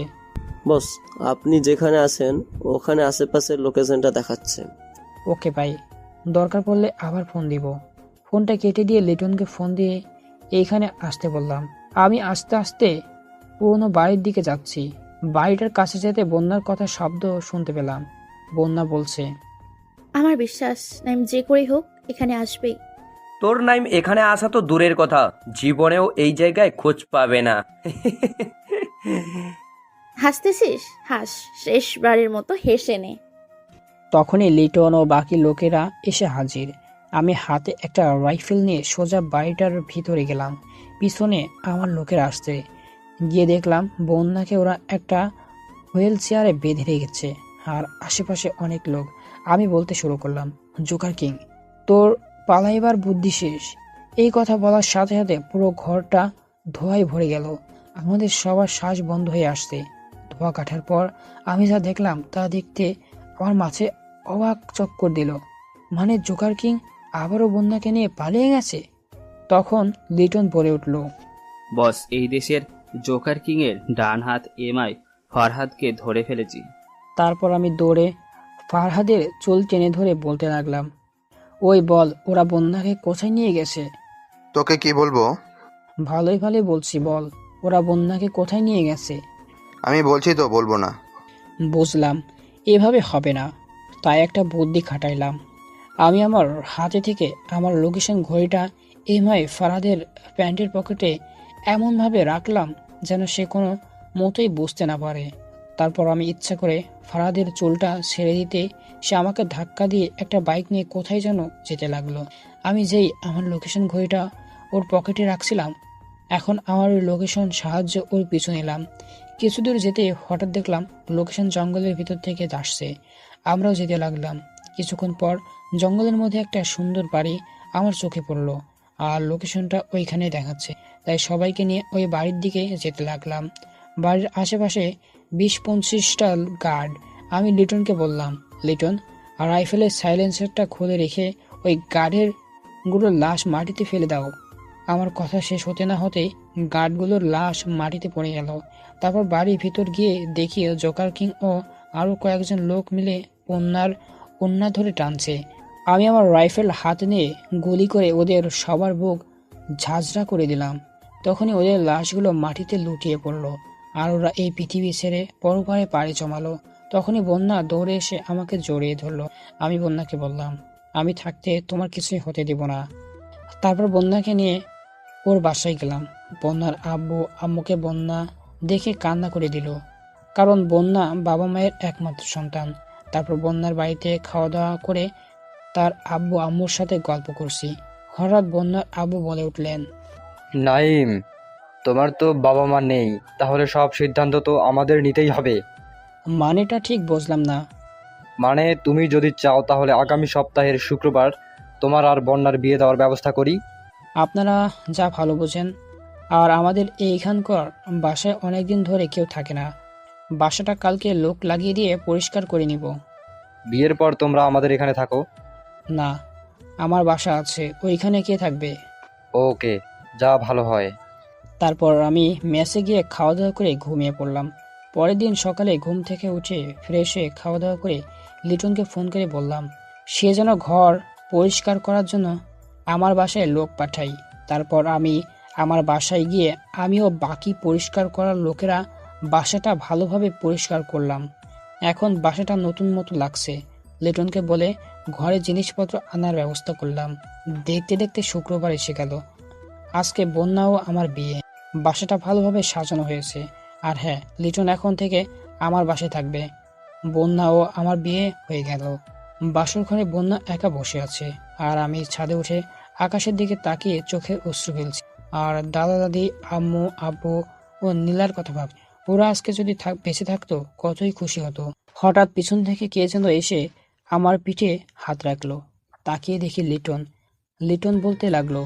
বস আপনি যেখানে আছেন ওখানে আশেপাশের লোকেশনটা দেখাচ্ছে। ওকে ভাই, দরকার পড়লে আবার ফোন দিব। ফোনটা কেটে দিয়ে লিটনকে ফোন দিয়ে এইখানে আসতে বললাম। আমি আস্তে আস্তে পুরনো বাড়ির দিকে যাচ্ছি। বাড়িটার কাছে যেতে বন্যার কথা শব্দ শুনতে পেলাম। বন্যা বলছে, আমার বিশ্বাস নাইম যে করেই হোক এখানে আসবেই। তোর নাইম এখানে আসা তো দূরের কথা, জীবনেও এই জায়গায় খোঁজ পাবে না। হাসতেছিস? হাস, শেষবারের মতো হেসে নে। তখনই লিটন ও বাকি লোকেরা এসে হাজির। আমি হাতে একটা রাইফেল নিয়ে সোজা বাড়িটার ভিতরে গেলাম। পিছনে আমার লোকেরা আসছে। গিয়ে দেখলাম বন্যাকে ওরা একটা হুইল চেয়ারে বেঁধে রেখেছে আর আশেপাশে অনেক লোক। আমি বলতে শুরু করলাম, জোকার কিং, তোর পালাইবার বুদ্ধি শেষ। এই কথা বলার সাথে সাথে পুরো ঘরটা ধোঁয়ায় ভরে গেল। আমাদের সবার শ্বাস বন্ধ হয়ে আসছে। ধোঁয়া কাটার পর আমি যা দেখলাম তা দেখতে আমার মাঝে অবাক চক্কর দিল। মানে জোকার কিং আবারও বন্যাকে নিয়ে পালিয়ে গেছে। তখন লিটন বলে উঠল, বস, এই দেশের জোকার কিং এর ডান হাত এমআই ফারহাদকে ধরে ফেলেছি। তারপর আমি দৌড়ে ফারহাদের চুল টেনে ধরে বলতে লাগলাম, ওই বল ওরা বন্যাকে কোথায় নিয়ে গেছে? তোকে কি বলবো? ভালোই ভালোই বলছি, বল ওরা বন্যাকে কোথায় নিয়ে গেছে? আমি বলছি তো বলবো না। বুঝলাম এভাবে হবে না, তাই একটা বুদ্ধি খাটাইলাম। আমি আমার হাতে থেকে আমার লোকেশন ঘড়িটা এমআই ফারহাদের প্যান্টের পকেটে এমনভাবে রাখলাম যেন সে কোনো মতোই বুঝতে না পারে। তারপর আমি ইচ্ছা করে ফারহাদের চুলটা ছেড়ে দিতে সে আমাকে ধাক্কা দিয়ে একটা বাইক নিয়ে কোথায় যেন যেতে লাগলো। আমি যেই আমার লোকেশন ঘড়িটা ওর পকেটে রাখছিলাম, এখন আমার ওই লোকেশন সাহায্য ওর পিছু নিলাম। কিছু দূর যেতে হঠাৎ দেখলাম লোকেশন জঙ্গলের ভিতর থেকে আসছে। আমরাও যেতে লাগলাম। কিছুক্ষণ পর জঙ্গলের মধ্যে একটা সুন্দর বাড়ি আমার চোখে পড়লো আর লোকেশনটা ওইখানে দেখাচ্ছে। তাই সবাইকে নিয়ে ওই বাড়ির দিকে যেতে লাগলাম। বাড়ির আশেপাশে 20-25টা গার্ড। আমি লিটনকে বললাম, লিটন, রাইফেলের সাইলেন্সারটা খুলে রেখে ওই গার্ডের গুলোর লাশ মাটিতে ফেলে দাও। আমার কথা শেষ হতে না হতেই গার্ডগুলোর লাশ মাটিতে পড়ে গেল। তারপর বাড়ির ভিতর গিয়ে দেখি জোকার কিং ও আরও কয়েকজন লোক মিলে ওন্না ধরে টানছে। আমি আমার রাইফেল হাতে নিয়ে গুলি করে ওদের সবার বুক ঝাঁঝরা করে দিলাম। তখনই ওদের লাশগুলো মাটিতে লুটিয়ে পড়লো আর ওরা এই পৃথিবী ছেড়ে পরপারে পাড়ি জমালো। তখনই বন্যা দৌড়ে এসে আমাকে জড়িয়ে ধরলো। আমি বন্যাকে বললাম, আমি থাকতে তোমার কিছুই হতে দেব না। তারপর বন্যাকে নিয়ে ওর বাসায় গেলাম। বন্যার আব্বু আম্মুকে বন্যা দেখে কান্না করে দিল, কারণ বন্যা বাবা মায়ের একমাত্র সন্তান। তারপর বন্যার বাড়িতে খাওয়া দাওয়া করে তার আব্বু আম্মুর সাথে গল্প করছি। হঠাৎ বন্যার আব্বু বলে উঠলেন, নাইম, তোমার তো বাবা মা নেই, তাহলে সব সিদ্ধান্ত তো আমাদের নিতেই হবে। মানেটা ঠিক বুঝলাম না। মানে তুমি যদি চাও তাহলে আগামী সপ্তাহের শুক্রবার তোমার আর বন্যার বিয়ে দেওয়ার ব্যবস্থা করি। আপনারা যা ভালো বোঝেন। আর আমাদের এইখানকার বাসায় অনেকদিন ধরে কেউ থাকে না। বাসাটা কালকে লোক লাগিয়ে দিয়ে পরিষ্কার করে নিব। বিয়ের পর তোমরা আমাদের এখানে থাকো। না, আমার বাসা আছে, ওইখানে কে থাকবে? ওকে, যা ভালো হয়। তারপর আমি মেসে গিয়ে খাওয়া দাওয়া করে ঘুমিয়ে পড়লাম। পরের দিন সকালে ঘুম থেকে উঠে ফ্রেশ হয়ে খাওয়া দাওয়া করে লিটনকে ফোন করে বললাম সে যেন ঘর পরিষ্কার করার জন্য আমার বাসায় লোক পাঠাই। তারপর আমি আমার বাসায় গিয়ে আমিও বাকি পরিষ্কার করার লোকেরা বাসাটা ভালোভাবে পরিষ্কার করলাম। এখন বাসাটা নতুন মতো লাগছে। লিটনকে বলে ঘরে জিনিসপত্র আনার ব্যবস্থা করলাম। দেখতে দেখতে শুক্রবার এসে গেল। আজকে বন্যা ও আমার বিয়ে। বাসাটা ভালোভাবে সাজানো হয়েছে। আর হ্যাঁ, লিটন এখন থেকে আমার বাসায় থাকবে। বন্যা ও আমার বিয়ে হয়ে গেল। বাসর ঘরে বন্যা একা বসে আছে আর আমি ছাদে উঠে আকাশের দিকে তাকিয়ে চোখের অশ্রু ফেলছি। আর দাদা দাদি, আম্মু আব্বু ও নীলার কথা ভাবছি। ওরা আজকে যদি বেঁচে থাকতো কতই খুশি হতো। হঠাৎ পিছন থেকে কে যেন এসে আমার পিঠে হাত রাখলো। তাকিয়ে দেখি লিটন। লিটন বলতে লাগলো,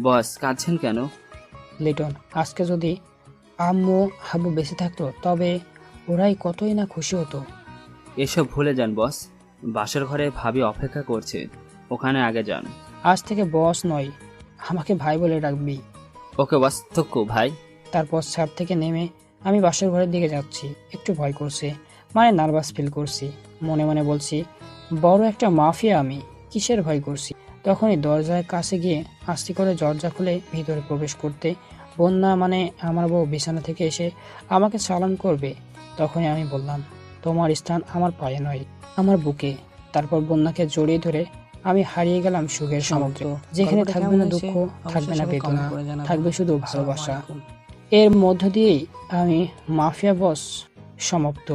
বস, কাঁদছেন কেন? লিটন, আজকে যদি আম্মু আব্বু বেঁচে থাকতো তবে ওরাই কতই না খুশি হতো। এসব ভুলে যান বস, বাসার ঘরে ভাবি অপেক্ষা করছে, ওখানে আগে যান। আজ থেকে বস নয়, আমাকে ভাই বলে ডাকবি। ওকে বস, থক্কু ভাই। তারপর ছাদ থেকে নেমে আমি বাসার ঘরের দিকে যাচ্ছি। একটু ভয় করছে, মানে নার্ভাস ফিল করছি। মনে মনে বলছি, বড় একটা মাফিয়া আমি, কিসের ভয় করছি। তখনই দরজার কাছে গিয়ে আস্তে করে দরজা খুলে ভিতরে প্রবেশ করতে বন্যা মানে আমার বউ বিছানা থেকে এসে আমাকে সালাম করবে। তখনই আমি বললাম, তোমার স্থান আমার পায়ে নয়, আমার বুকে। তারপর বন্যাকে জড়িয়ে ধরে আমি হারিয়ে গেলাম সুখের সমুদ্রে, যেখানে থাকবে না দুঃখ, থাকবে না বেদনা, থাকবে শুধু ভালোবাসা। এর মধ্য দিয়েই আমি মাফিয়া বস সমাপ্ত।